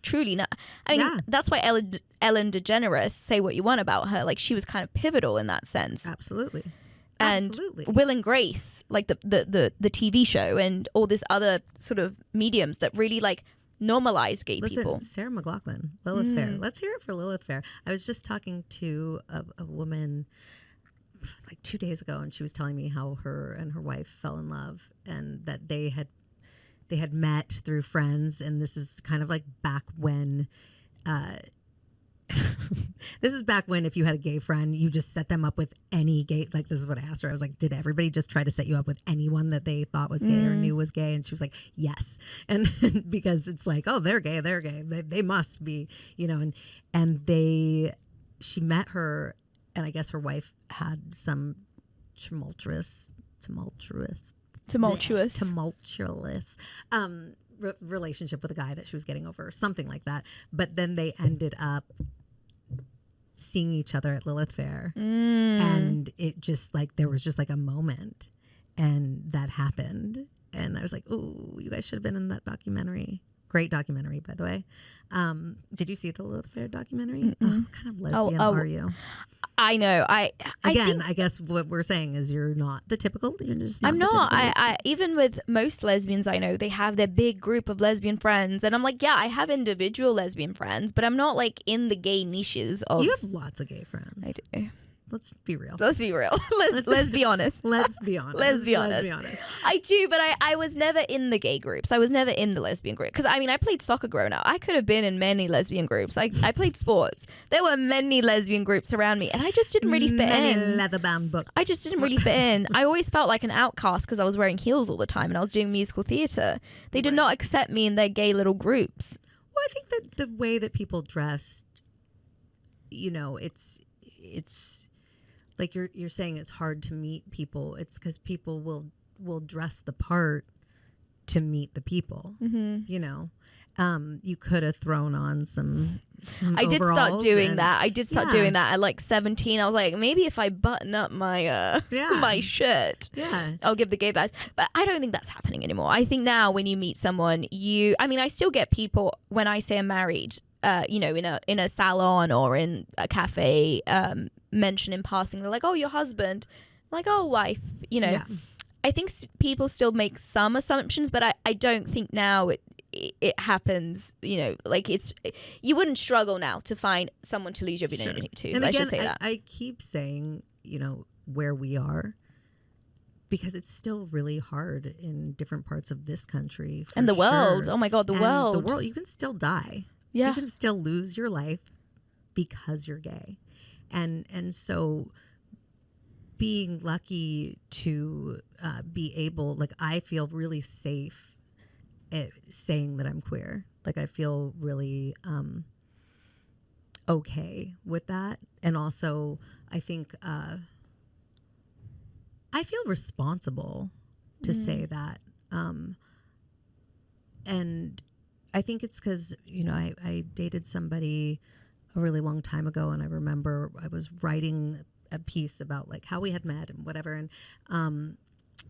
truly not. I mean, that's why Ellen DeGeneres, say what you want about her, like she was kind of pivotal in that sense. Absolutely. And Will and Grace, like the TV show and all this other sort of mediums that really like normalize gay people. Sarah McLachlan, Lilith Fair. Let's hear it for Lilith Fair. I was just talking to a woman like 2 days ago, and she was telling me how her and her wife fell in love and that they had met through friends. And this is kind of like back when this is back when if you had a gay friend, you just set them up with any gay, like this is what I asked her. I was like, did everybody just try to set you up with anyone that they thought was gay or knew was gay? And she was like, yes. And because it's like, oh, they're gay. They must be, you know, she met her, and I guess her wife had some tumultuous relationship with a guy that she was getting over, or something like that. But then they ended up seeing each other at Lilith Fair, and it just like there was just like a moment, and that happened, and I was like, "Oh, you guys should have been in that documentary." Great documentary, by the way. Did you see the Lilith Fair documentary? Oh, what kind of lesbian are you? I know. I guess what we're saying is you're not the typical. You're just not I'm not. I even with most lesbians I know, they have their big group of lesbian friends, and I'm like, yeah, I have individual lesbian friends, but I'm not like in the gay niches of. You have lots of gay friends. I do. Let's be real. Let's be real. Let's be honest. Let's be honest. Let's be honest. I do, but I was never in the gay groups. I was never in the lesbian group. Because, I mean, I played soccer growing up. I could have been in many lesbian groups. I played sports. There were many lesbian groups around me, and I just didn't really fit in. Leather-bound books. I just didn't really fit in. I always felt like an outcast because I was wearing heels all the time, and I was doing musical theatre. They did not accept me in their gay little groups. Well, I think that the way that people dressed, you know, it's like you're saying it's hard to meet people. It's because people will dress the part to meet the people. You know, you could have thrown on some I did start doing that. I did start doing that at like 17. I was like, maybe if I button up my my shirt, I'll give the gay vibes. But I don't think that's happening anymore. I think now when you meet someone, I still get people when I say I'm married, you know, in a salon or in a cafe, mention in passing, they're like, oh, your husband. I'm like, oh, wife, you know. I think people still make some assumptions, but I don't think now it happens, you know, like you wouldn't struggle now to find someone to lose your virginity to. And let's again, just say that. I keep saying, you know, where we are, because it's still really hard in different parts of this country. And the world. Oh my God, the world. The world, you can still die. Yeah. You can still lose your life because you're gay. And so being lucky to be able, like, I feel really safe at saying that I'm queer. Like, I feel really okay with that. And also, I think I feel responsible to say that. And I think it's because, you know, I dated somebody a really long time ago, and I remember I was writing a piece about like how we had met and whatever, and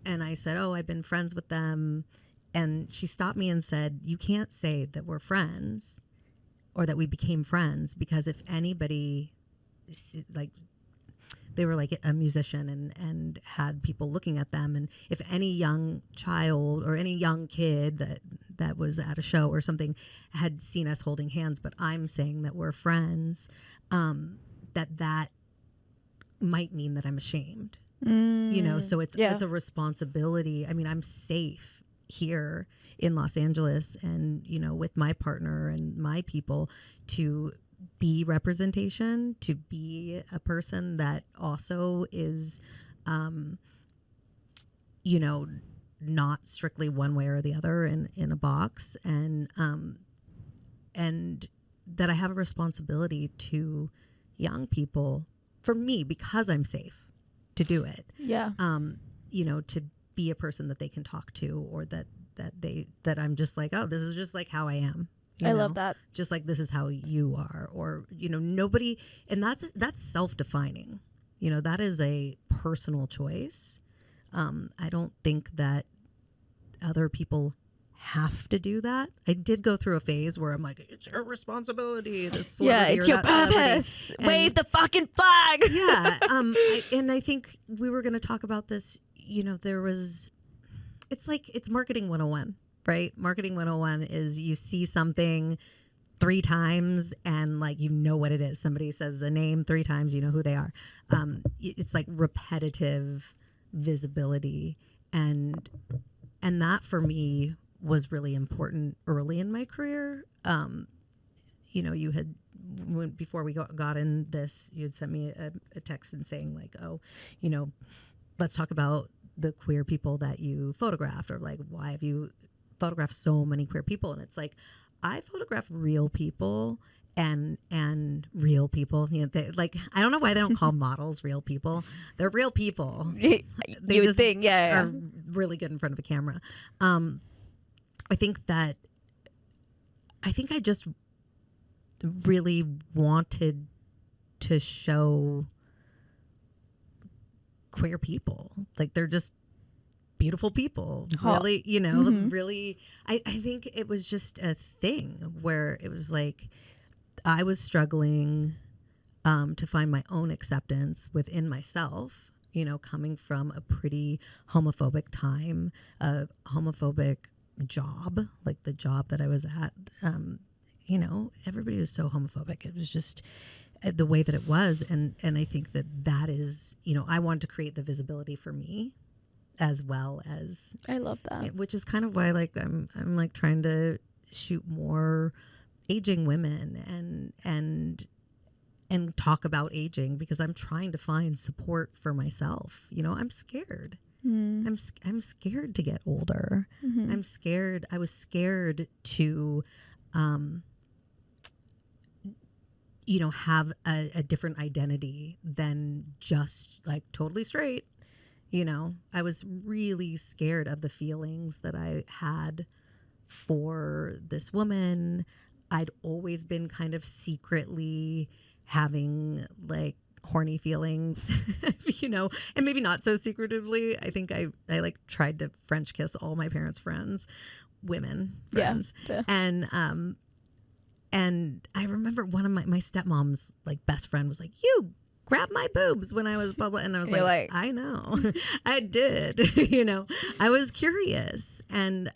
I said, oh, I've been friends with them, and she stopped me and said, you can't say that we're friends or that we became friends, because if anybody, like, they were like a musician and had people looking at them, and if any young child or any young kid that was at a show or something had seen us holding hands, but I'm saying that we're friends, that might mean that I'm ashamed, you know. So it's a responsibility. I mean, I'm safe here in Los Angeles, and, you know, with my partner and my people, to be representation, to be a person that also is, you know, not strictly one way or the other in a box, and that I have a responsibility to young people, for me, because I'm safe to do it. Yeah. You know, to be a person that they can talk to, or that I'm just like, oh, this is just like how I am. I love that. Just like, this is how you are, or, you know, nobody, and that's self-defining. You know, that is a personal choice. I don't think that other people have to do that. I did go through a phase where I'm like, it's your responsibility. It's your purpose. Wave the fucking flag. Yeah. And I think we were going to talk about this. You know, it's marketing 101. Right? Marketing 101 is you see something 3 times and, like, you know what it is. Somebody says a name 3 times, you know who they are. It's like repetitive visibility. And that for me was really important early in my career. you had, before we got in this, you had sent me a text and saying like, oh, let's talk about the queer people that you photographed, or like, why have you photographed so many queer people? And it's like, I photograph real people and real people. Like, I don't know why they don't call models real people. They're real people. They you would think, yeah, are really good in front of a camera. I think I just really wanted to show queer people. Like, they're just beautiful people. Really, really, I think it was just a thing where it was like, I was struggling to find my own acceptance within myself, coming from a pretty homophobic time, a homophobic job, like the job that I was at. Everybody was so homophobic. It was just the way that it was. And I think that is, I wanted to create the visibility for me as well as. I love that. Which is kind of why, like, I'm like trying to shoot more aging women and talk about aging, because I'm trying to find support for myself. I'm scared. I'm scared to get older. I'm scared. I was scared to have a different identity than just like totally straight. I was really scared of the feelings that I had for this woman. I'd always been kind of secretly having like horny feelings, and maybe not so secretively. I think I like tried to French kiss all my parents' friends, women friends. Yeah. And I remember one of my stepmom's like best friend was like, "You grab my boobs," when I was blah, blah. And I was like, I know. I did. I was curious. And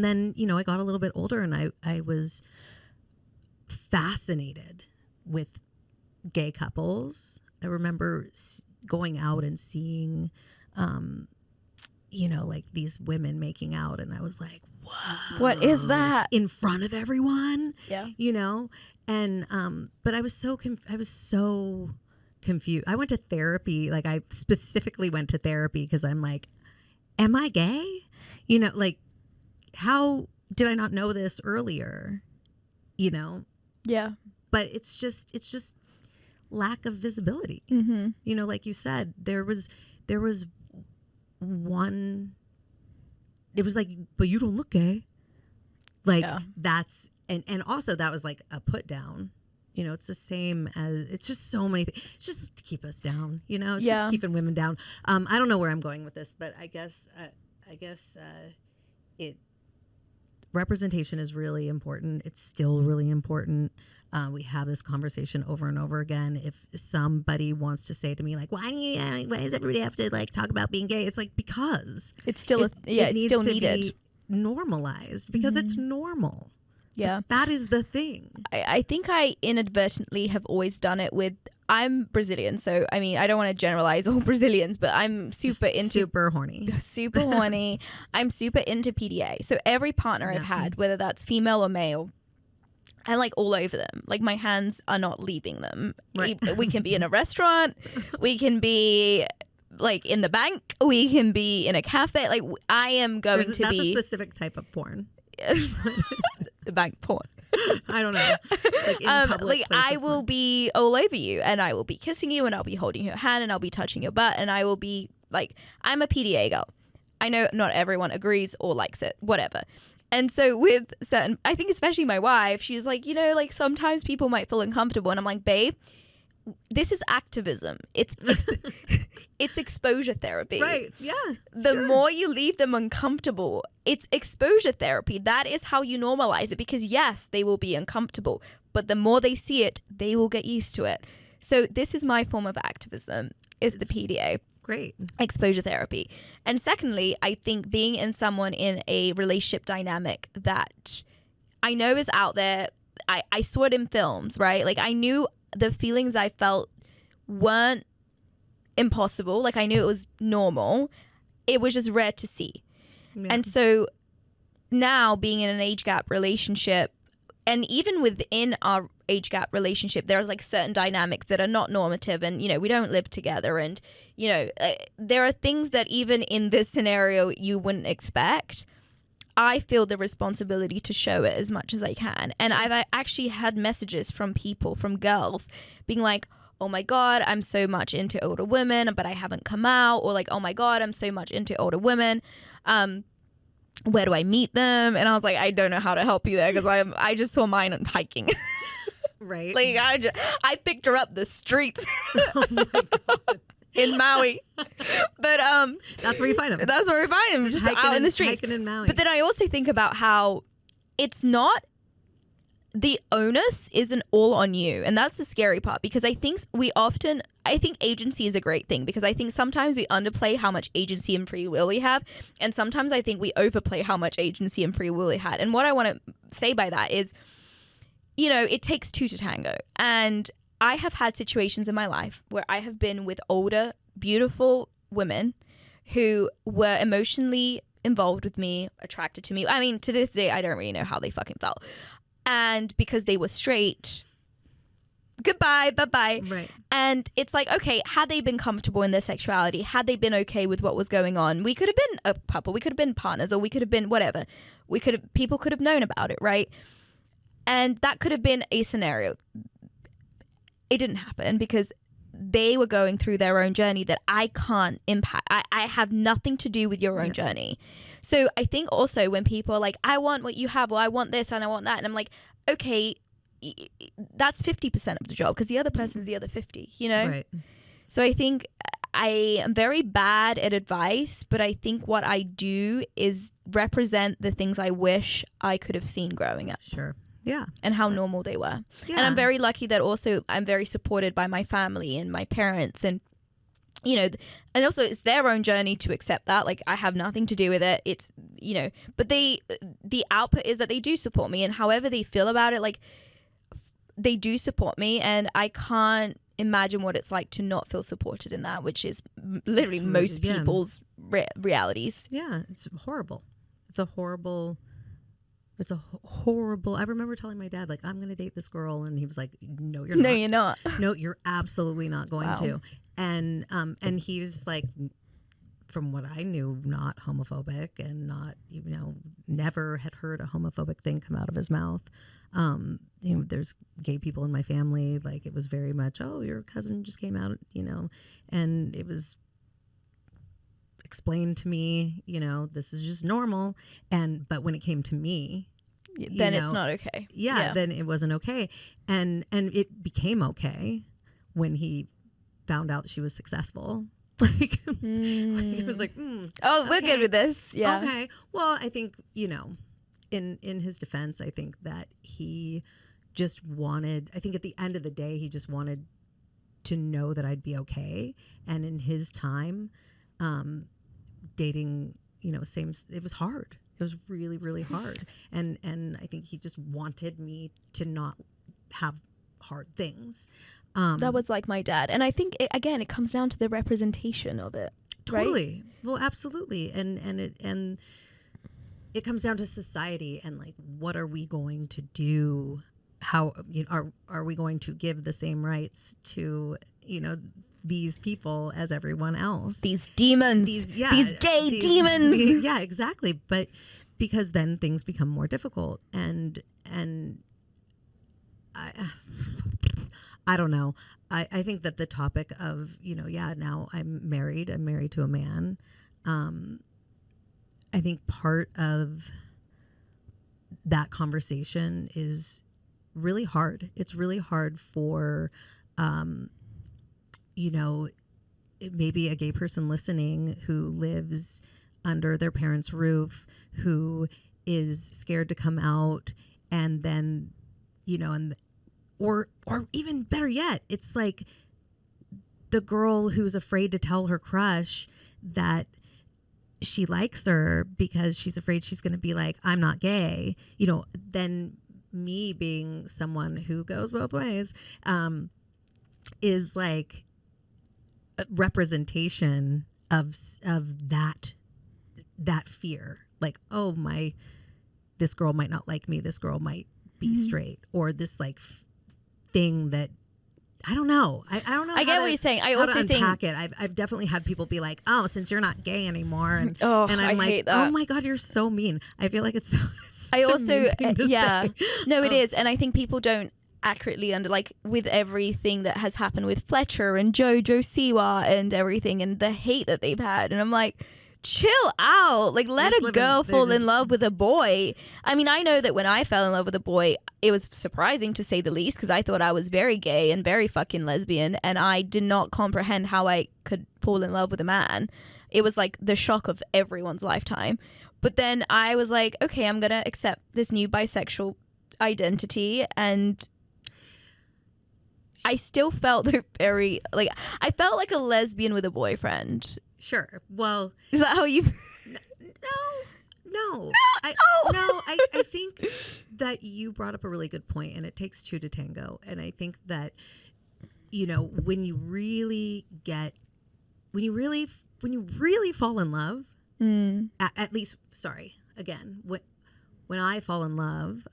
then, I got a little bit older, and I was fascinated with gay couples. I remember going out and seeing, like these women making out, and I was like, whoa. What is that? In front of everyone? Yeah. And, but I was so confused. I went to therapy. Like, I specifically went to therapy because I'm like, am I gay? Like, how did I not know this earlier? Yeah. But it's just lack of visibility. Like you said, there was one, it was like, but you don't look gay. Like, that's, and also that was like a put down. It's the same as, it's just so many things. It's just to keep us down, it's just keeping women down. I don't know where I'm going with this, but I guess representation is really important. It's still really important. We have this conversation over and over again. If somebody wants to say to me like, why does everybody have to like talk about being gay? It's like, because it's still it's still needed, be normalized, because it's normal. Yeah, that is the thing. I think I inadvertently have always done it with. I'm Brazilian, so I mean, I don't want to generalize all Brazilians, but I'm super horny. I'm super into PDA. So every partner I've had, whether that's female or male, I'm like all over them. Like, my hands are not leaving them. Right. We can be in a restaurant. We can be like in the bank. We can be in a cafe. Like, I am going to be. That's a specific type of porn. The bank porn. I don't know. Like, in public places, I will be all over you, and I will be kissing you, and I'll be holding your hand, and I'll be touching your butt, and I will be like, I'm a PDA girl. I know not everyone agrees or likes it, whatever. And so with certain, I think especially my wife, she's like, like sometimes people might feel uncomfortable, and I'm like, babe, this is activism. It's exposure therapy. Right. Yeah. The more you leave them uncomfortable, it's exposure therapy. That is how you normalize it, because yes, they will be uncomfortable, but the more they see it, they will get used to it. So this is my form of activism, is the PDA. Great. Exposure therapy. And secondly, I think being in someone in a relationship dynamic that I know is out there, I saw it in films, right? Like, I knew the feelings I felt weren't impossible. Like, I knew it was normal. It was just rare to see. Yeah. And so now, being in an age gap relationship, and even within our age gap relationship, there are like certain dynamics that are not normative, and we don't live together, and there are things that even in this scenario you wouldn't expect. I feel the responsibility to show it as much as I can. And I've actually had messages from people, from girls, being like, oh my God, I'm so much into older women, but I haven't come out. Or like, oh my God, I'm so much into older women. Where do I meet them? And I was like, I don't know how to help you there, because I just saw mine hiking. Right. Like I picked her up the streets. Oh my God. In Maui. But that's where you find them. That's where we find them, just out in the streets. Hiking in Maui. But then I also think about how it's not, the onus isn't all on you. And that's the scary part, because I think agency is a great thing, because I think sometimes we underplay how much agency and free will we have. And sometimes I think we overplay how much agency and free will we had. And what I want to say by that is, it takes two to tango. And I have had situations in my life where I have been with older, beautiful women who were emotionally involved with me, attracted to me. I mean, to this day, I don't really know how they fucking felt. And because they were straight, goodbye, bye-bye. Right. And it's like, okay, had they been comfortable in their sexuality, had they been okay with what was going on, we could have been a couple, we could have been partners, or we could have been whatever. People could have known about it, right? And that could have been a scenario. It didn't happen because they were going through their own journey that I can't impact. I have nothing to do with your own journey. So I think also when people are like, I want what you have, or I want this and I want that, and I'm like, okay, that's 50% of the job, because the other person's the other 50, Right. So I think I am very bad at advice, but I think what I do is represent the things I wish I could have seen growing up. Sure. Yeah. And how normal they were. Yeah. And I'm very lucky that also I'm very supported by my family and my parents, and and also it's their own journey to accept that. Like, I have nothing to do with it. It's but the output is that they do support me, and however they feel about it, like, they do support me, and I can't imagine what it's like to not feel supported in that, which is literally most people's realities. Yeah, it's horrible. It's a horrible. I remember telling my dad, like, I'm going to date this girl. And he was like, no, you're not. No, you're not. No, you're absolutely not going to. And he was like, from what I knew, not homophobic, and not, never had heard a homophobic thing come out of his mouth. There's gay people in my family. Like, it was very much, oh, your cousin just came out, and it was explained to me, this is just normal. But when it came to me, then it's not okay. Then it wasn't okay. And it became okay when he found out she was successful. Like, he was like, oh, we're good with this. Yeah. Okay. Well, I think, in his defense, I think that he just wanted, I think at the end of the day, he just wanted to know that I'd be okay. And in his time, dating, it was hard. It was really, really hard. And I think he just wanted me to not have hard things. That was like my dad. And I think, it comes down to the representation of it. Totally. Right? Well, absolutely. And it comes down to society and, like, what are we going to do? How are we going to give the same rights to, these people as everyone else? These demons. These gay demons. Yeah, exactly. But because then things become more difficult, and I don't know. I think that the topic of, now I'm married to a man. I think part of that conversation is really hard. It's really hard for, maybe a gay person listening who lives under their parents' roof, who is scared to come out, and then, or even better yet, it's like the girl who's afraid to tell her crush that she likes her because she's afraid she's going to be like, I'm not gay, then me being someone who goes both ways, is like a representation of that fear. Like, oh, this girl might not like me. This girl might be straight, or this like thing that I don't know. I don't know. I get what you're saying. I also think it. I've definitely had people be like, "Oh, since you're not gay anymore," and I'm like, hate that. "Oh my God, you're so mean." I feel like it's such I also a mean thing to say. No, it is, and I think people don't accurately like with everything that has happened with Fletcher and Jojo Siwa and everything, and the hate that they've had, and I'm like, chill out. Like, let a girl fall in love with a boy. I mean, I know that when I fell in love with a boy, it was surprising to say the least, because I thought I was very gay and very fucking lesbian, and I did not comprehend how I could fall in love with a man. It was like the shock of everyone's lifetime. But then I was like, okay, I'm gonna accept this new bisexual identity, and I still felt very like I felt like a lesbian with a boyfriend. Sure. Well, is that how you? No. I think that you brought up a really good point, and it takes two to tango. And I think that, you know, when you really fall in love, at least, sorry, again, when I fall in love,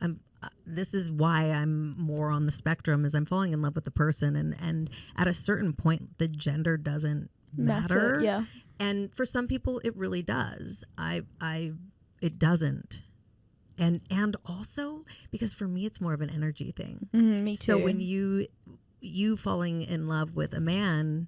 this is why I'm more on the spectrum, is I'm falling in love with the person, and at a certain point, the gender doesn't matter. Yeah. And for some people it really does. It doesn't. And also because for me it's more of an energy thing. Me too. So when you falling in love with a man,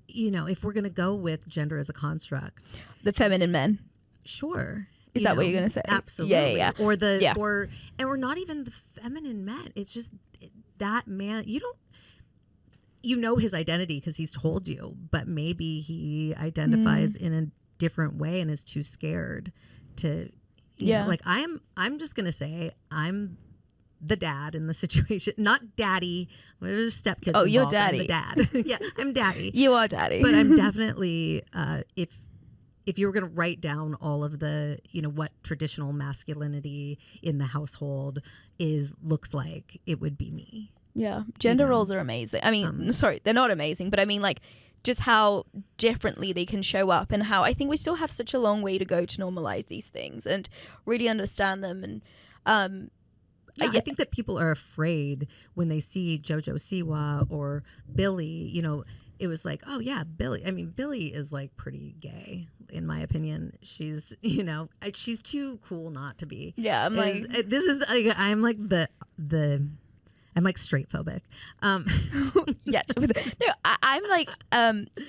you know, if we're going to go with gender as a construct, the feminine men. Sure. Is that what you're going to say? Absolutely. Yeah. Or not even the feminine men. It's just that man, you know his identity because he's told you, but maybe he identifies in a different way and is too scared to, you know, like I'm just going to say I'm the dad in the situation, not daddy. There's stepkids. Oh, you're involved. daddy. I'm the dad. Yeah, I'm daddy. You are daddy. But I'm definitely, if you were going to write down all of the, you know, what traditional masculinity in the household looks like, it would be me. Yeah. Gender roles are amazing. I mean, sorry, they're not amazing, but I mean, like, just how differently they can show up, and how I think we still have such a long way to go to normalize these things and really understand them. And I think that people are afraid when they see Jojo Siwa or Billy, you know, it was like, oh yeah, Billy. I mean, Billy is like pretty gay, in my opinion. She's, you know, she's too cool not to be. Yeah, I'm like, I'm like I'm like straight phobic. Yeah, no, I'm like,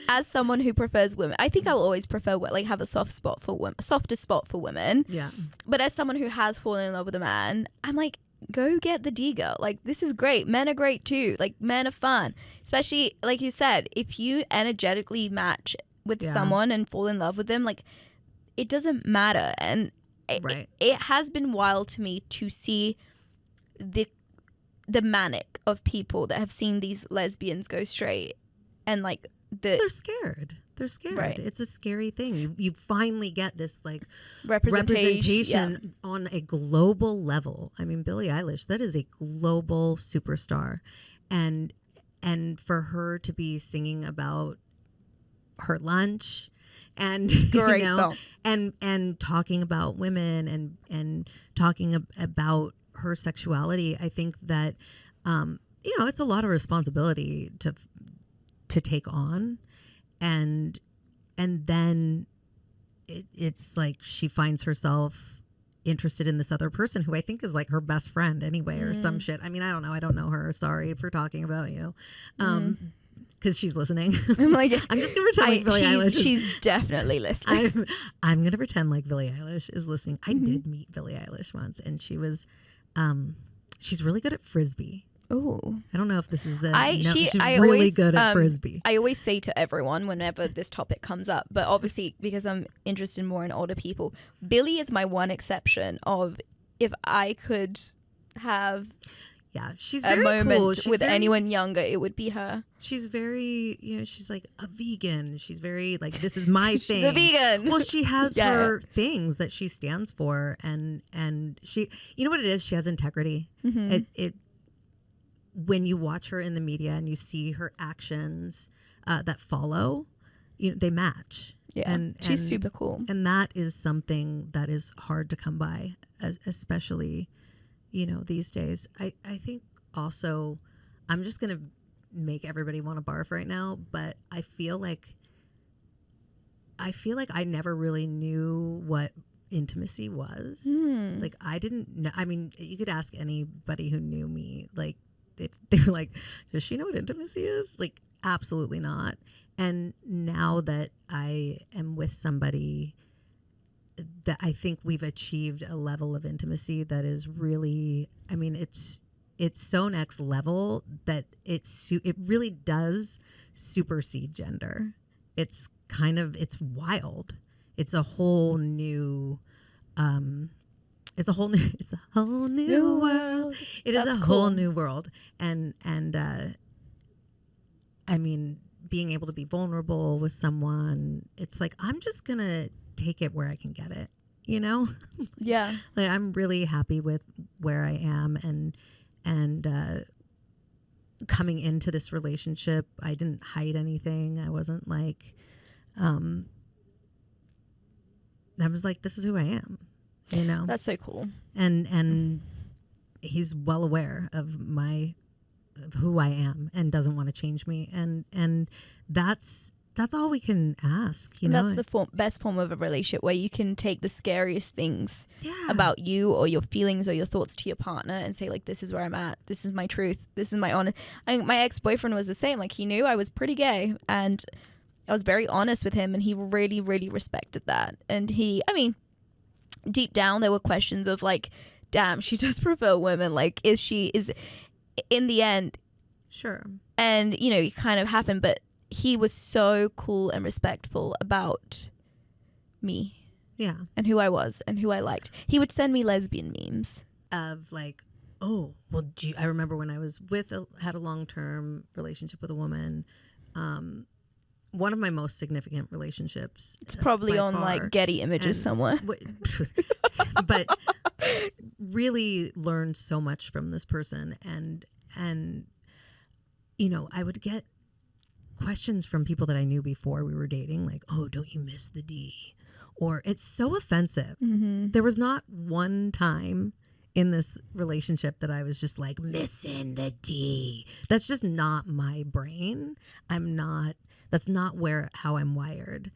as someone who prefers women, I think I will always prefer like have a soft spot for women, softer spot for women. Yeah. But as someone who has fallen in love with a man, I'm like, go get the D girl. Like, this is great. Men are great too. Like, men are fun, especially like you said, if you energetically match with someone and fall in love with them, like, it doesn't matter. And it has been wild to me to see the manic of people that have seen these lesbians go straight, and like they're scared. Right. It's a scary thing. You finally get this like representation on a global level. I mean, Billie Eilish, that is a global superstar, and for her to be singing about her lunch and great song, and talking about women and talking about her sexuality, I think that you know, it's a lot of responsibility to take on, and then it's like she finds herself interested in this other person who I think is like her best friend anyway, or some shit. I mean, I don't know her. Sorry for talking about you. Because she's listening. I'm like, I'm just gonna pretend like Billie Eilish. She's definitely listening. I'm gonna pretend like Billie Eilish is listening. I did meet Billie Eilish once, and she was, she's really good at frisbee. Oh, I don't know if this is she's really good at frisbee. I always say to everyone whenever this topic comes up, but obviously because I'm interested more in older people, Billie is my one exception of if I could have she's a very moment cool. with anyone younger, it would be her. She's very, you know, she's like a vegan. She's very like, this is my thing. She's a vegan. Well, she has her things that she stands for, and she, you know what it is? She has integrity. It when you watch her in the media and you see her actions that follow, you know, they match. Yeah, and she's super cool. And that is something that is hard to come by, especially, these days. I think also, I'm just going to make everybody want to barf right now, but I feel like I never really knew what intimacy was. Like, I didn't know. I mean, you could ask anybody who knew me, like, if they were like, does she know what intimacy is? Like, absolutely not. And now that I am with somebody, that I think we've achieved a level of intimacy that is really, I mean, it's so next level that it really does supersede gender. It's wild. It's a whole new world. It is a whole new world. And I mean, being able to be vulnerable with someone, it's like, I'm just gonna take it where I can get it, Yeah. Like, I'm really happy with where I am, and coming into this relationship, I didn't hide anything. I wasn't like, I was like, this is who I am, That's so cool. And he's well aware of who I am and doesn't want to change me, and that's all we can ask, That's the best form of a relationship, where you can take the scariest things about you or your feelings or your thoughts to your partner and say, like, this is where I'm at, this is my truth, this is my honor. I think my ex-boyfriend was the same. Like, he knew I was pretty gay, and I was very honest with him, and he really, really respected that. And deep down there were questions of like, damn, she does prefer women. Like, is in the end. Sure. And, it kind of happened, but he was so cool and respectful about me. Yeah. And who I was and who I liked. He would send me lesbian memes. Of like, oh, well, I remember when I was had a long-term relationship with a woman, one of my most significant relationships. It's probably on like Getty Images somewhere. But really learned so much from this person, and I would get questions from people that I knew before we were dating, like, oh, don't you miss the D? Or it's so offensive. Mm-hmm. There was not one time in this relationship that I was just like, missing the D. That's just not my brain. That's not how I'm wired.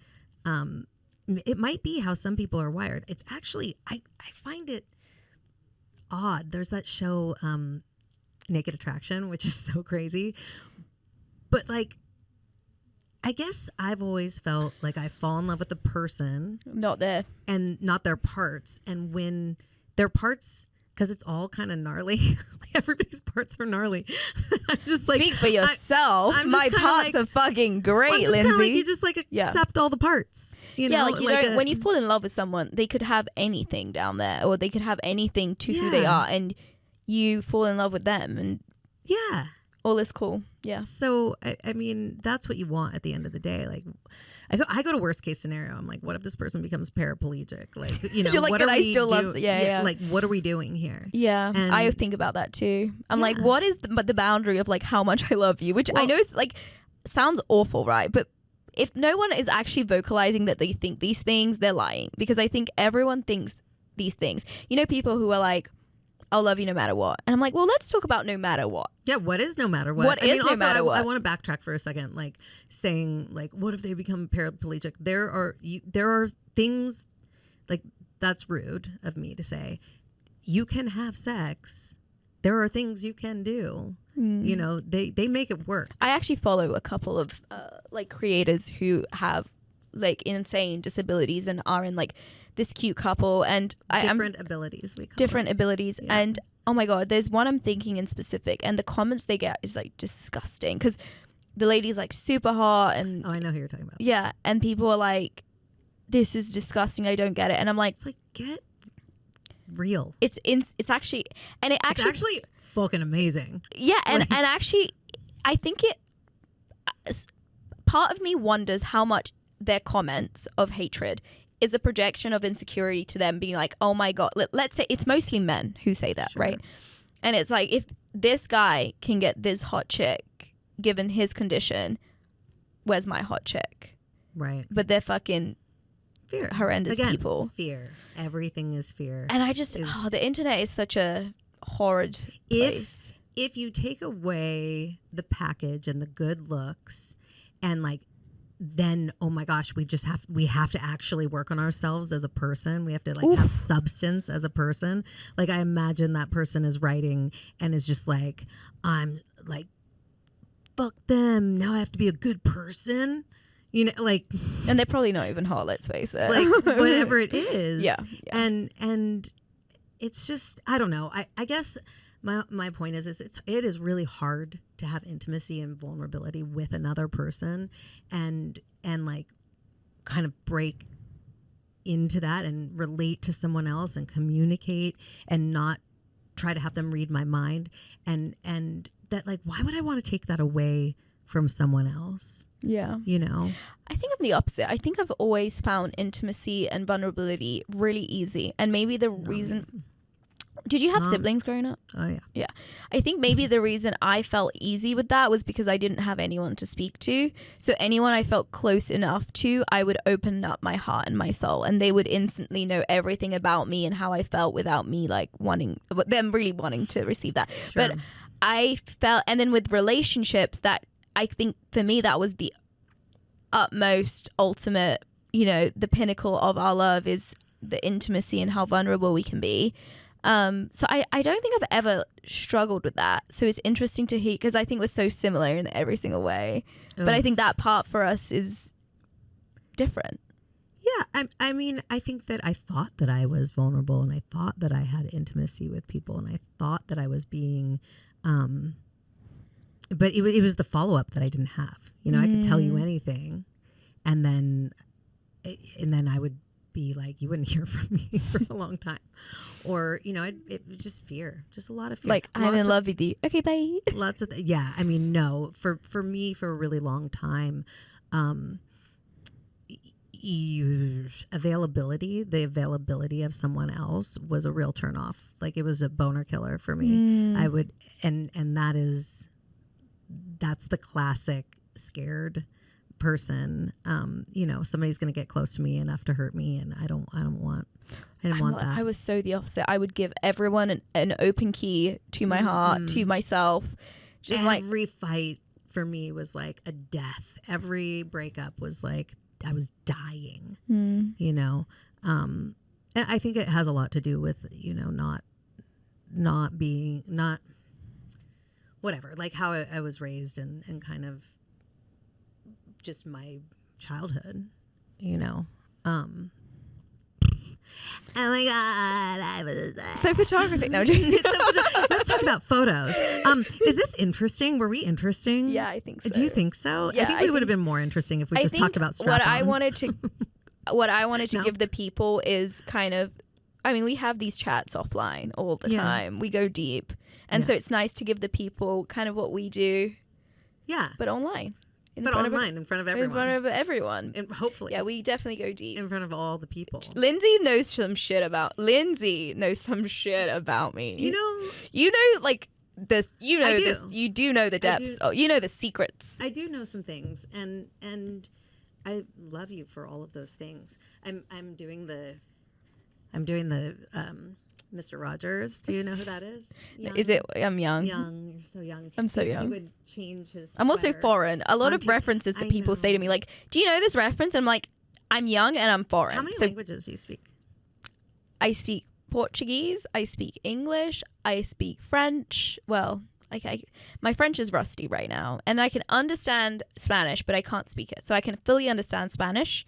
It might be how some people are wired. It's actually, I find it odd. There's that show, Naked Attraction, which is so crazy. But like, I guess I've always felt like I fall in love with the person. Not there. And not their parts. And when their parts, because it's all kind of gnarly. Like, everybody's parts are gnarly. I'm just like, speak for yourself. My parts are fucking great, Lindsay. Like, you just like accept all the parts. Like, when you fall in love with someone, they could have anything down there, or they could have anything to who they are, and you fall in love with them, and all is cool. Yeah. So I mean, that's what you want at the end of the day. Like, I go to worst case scenario. I'm like, what if this person becomes paraplegic? Like, you're like, what and I still love it. Yeah. Like, what are we doing here? Yeah. And I think about that too. I'm like, what is the boundary of like how much I love you? Which I know is like, sounds awful, right? But if no one is actually vocalizing that they think these things, they're lying, because I think everyone thinks these things. People who are like, I'll love you no matter what. And I'm like, well, let's talk about no matter what. Yeah, what is no matter what? What is no matter what? I want to backtrack for a second, like saying, like, what if they become paraplegic? There are things, like, that's rude of me to say. You can have sex. There are things you can do. They make it work. I actually follow a couple of like creators who have like insane disabilities and are in like this cute couple, and different abilities. Yeah. And oh my god, there's one I'm thinking in specific, and the comments they get is like disgusting, because the lady's like super hot, and I know who you're talking about. Yeah, and people are like, this is disgusting, I don't get it. And I'm like, it's like, get real. It's actually fucking amazing. Yeah, and actually I think part of me wonders how much their comments of hatred is a projection of insecurity to them, being like, oh my god, let's say it's mostly men who say that, sure. Right? And it's like, if this guy can get this hot chick given his condition, where's my hot chick? Right. But they're fucking fear. Horrendous people. Fear. Everything is fear. And I just, the internet is such a horrid place. If you take away the package and the good looks and like, then oh my gosh, we have to actually work on ourselves as a person. We have to like have substance as a person. Like I imagine that person is writing and is just like, I'm like, fuck them, now I have to be a good person, you know, like, and they're probably not even hot, let's face it, like whatever it is. Yeah. And it's just, I don't know, I guess my point is it is really hard to have intimacy and vulnerability with another person and like kind of break into that and relate to someone else and communicate and not try to have them read my mind and that, like, why would I want to take that away from someone else? Yeah. You know? I think I'm the opposite. I think I've always found intimacy and vulnerability really easy. And maybe the reason... Did you have siblings growing up? Oh, yeah. Yeah. I think maybe the reason I felt easy with that was because I didn't have anyone to speak to. So anyone I felt close enough to, I would open up my heart and my soul, and they would instantly know everything about me and how I felt without me like them really wanting to receive that. Sure. But I felt, and then with relationships, that I think for me that was the utmost ultimate, you know, the pinnacle of our love is the intimacy and how vulnerable we can be. So I don't think I've ever struggled with that. So it's interesting to hear, because I think we're so similar in every single way. But I think that part for us is different. Yeah, I mean, I think that I thought that I was vulnerable and I thought that I had intimacy with people and I thought that I was being, but it was the follow-up that I didn't have. You know, I could tell you anything and then I would be like, you wouldn't hear from me for a long time. Or, you know, it was just fear, just a lot of fear. Like, I'm in love with you. Okay, bye. Lots of, yeah. I mean, no, for me, for a really long time, the availability of someone else was a real turnoff. Like it was a boner killer for me. I would, and that's the classic scared person. You know, somebody's going to get close to me enough to hurt me, and I didn't want that. I was so the opposite. I would give everyone an open key to my heart, to myself. Just Every fight for me was like a death. Every breakup was like I was dying. You know, and I think it has a lot to do with, you know, not whatever, like how I was raised and kind of just my childhood, you know. Oh my God, I was so photography. No, let's talk about photos. Is this interesting? Were we interesting? Yeah, I think so. Do you think so? Yeah, I think we would have been more interesting if we just talked about strap-ons. What I wanted to give the people is kind of, I mean, we have these chats offline all the time. We go deep. And so it's nice to give the people kind of what we do. Yeah. But online. In front of everyone. In front of everyone. And hopefully. Yeah, we definitely go deep. In front of all the people. Lindsey knows some shit about me. You know, like, this, you know, this, you do know the depths. You know the secrets. I do know some things. And I love you for all of those things. I'm doing the Mr. Rogers. Do you know who that is? Young? Is it? I'm young. Young. You're so young. I'm so young. He would change his I'm also foreign. A lot of references that people say to me, like, do you know this reference? And I'm like, I'm young and I'm foreign. How many languages do you speak? I speak Portuguese. I speak English. I speak French. Well, my French is rusty right now. And I can understand Spanish, but I can't speak it. So I can fully understand Spanish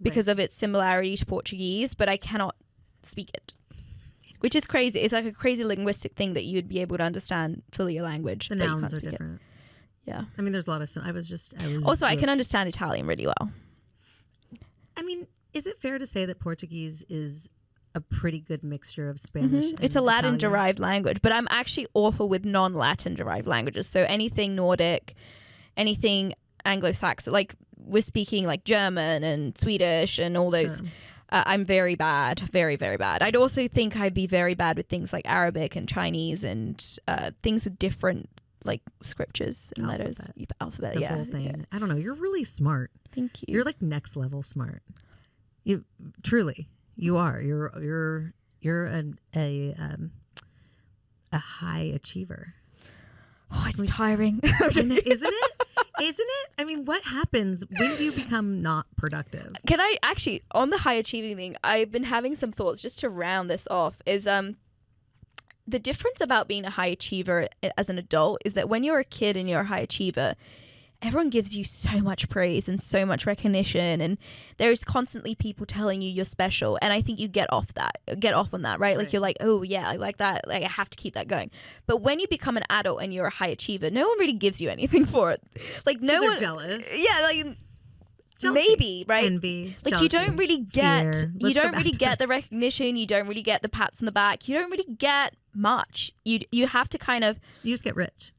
because of its similarity to Portuguese, but I cannot speak it. Which is crazy. It's like a crazy linguistic thing that you'd be able to understand fully a language. The nouns are different. Yeah. I mean, there's a lot of... I can understand Italian really well. I mean, is it fair to say that Portuguese is a pretty good mixture of Spanish and It's a Latin-derived Italian? language, but I'm actually awful with non-Latin-derived languages. So anything Nordic, anything Anglo-Saxon, like we're speaking like German and Swedish and all those... Sure. I'm very bad, very, very bad. I'd also think I'd be very bad with things like Arabic and Chinese and things with different like scriptures and letters. Alphabet, the whole thing. Yeah. I don't know. You're really smart. Thank you. You're like next level smart. You truly, you are. You're a high achiever? Oh, it's tiring. Isn't it? Isn't it? I mean, what happens? When do you become not productive? Can I actually, on the high achieving thing, I've been having some thoughts just to round this off, is the difference about being a high achiever as an adult is that when you're a kid and you're a high achiever, everyone gives you so much praise and so much recognition, and there's constantly people telling you you're special, and I think you get off on that, right? Like you're like, oh yeah, I like that, like I have to keep that going. But when you become an adult and you're a high achiever, no one really gives you anything for it. Like no one jealous. Yeah, like jealousy, maybe, right? Envy, like jealousy, you don't really get fear. You don't really get the recognition, you don't really get the pats on the back, you don't really get much. You have to kind of, you just get rich.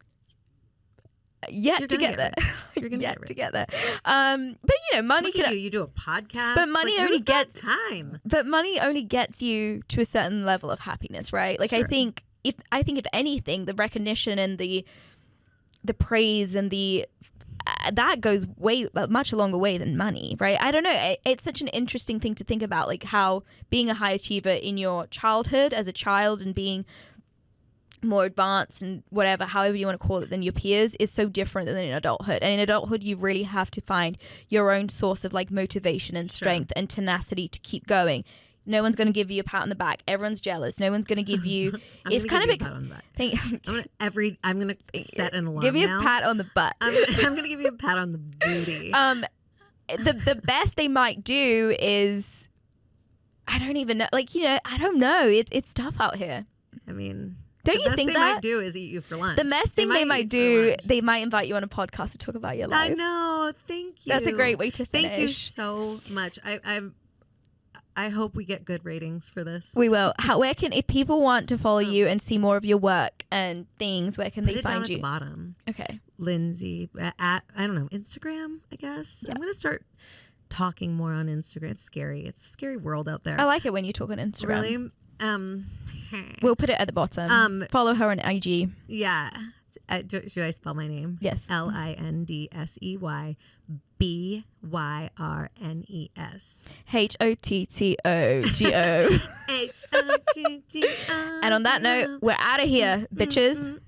Yet to get there. You're gonna get to get there. But you know, money can. You do a podcast, but money only gets time. But money only gets you to a certain level of happiness, right? Like sure. I think if anything, the recognition and the praise and the that goes much a longer way than money, right? I don't know. It's such an interesting thing to think about, like how being a high achiever in your childhood as a child and being more advanced and whatever, however you want to call it, than your peers is so different than in adulthood. And in adulthood, you really have to find your own source of like motivation and strength and tenacity to keep going. No one's going to give you a pat on the back. Everyone's jealous. No one's going to give you. It's kind of a pat on the back. I'm gonna set an alarm. Give me now. a pat on the butt. I'm gonna give you a pat on the booty. The best they might do is, I don't even know. Like, you know, I don't know. It's tough out here. I mean, don't you think that? The best they might do is eat you for lunch. The best thing they might do, they might invite you on a podcast to talk about your life. I know. Thank you. That's a great way to finish. Thank you so much. I hope we get good ratings for this. We will. If people want to follow you and see more of your work and things, where can they find you? At the bottom. Okay. Lindsey at I don't know, Instagram, I guess. Yeah. I'm gonna start talking more on Instagram. It's scary. It's a scary world out there. I like it when you talk on Instagram. Really? We'll put it at the bottom. Follow her on IG. Yeah. Should I spell my name? Yes. LINDSEY BYRNES. HOTTOGO. HOTTO. And on that note, we're out of here, bitches.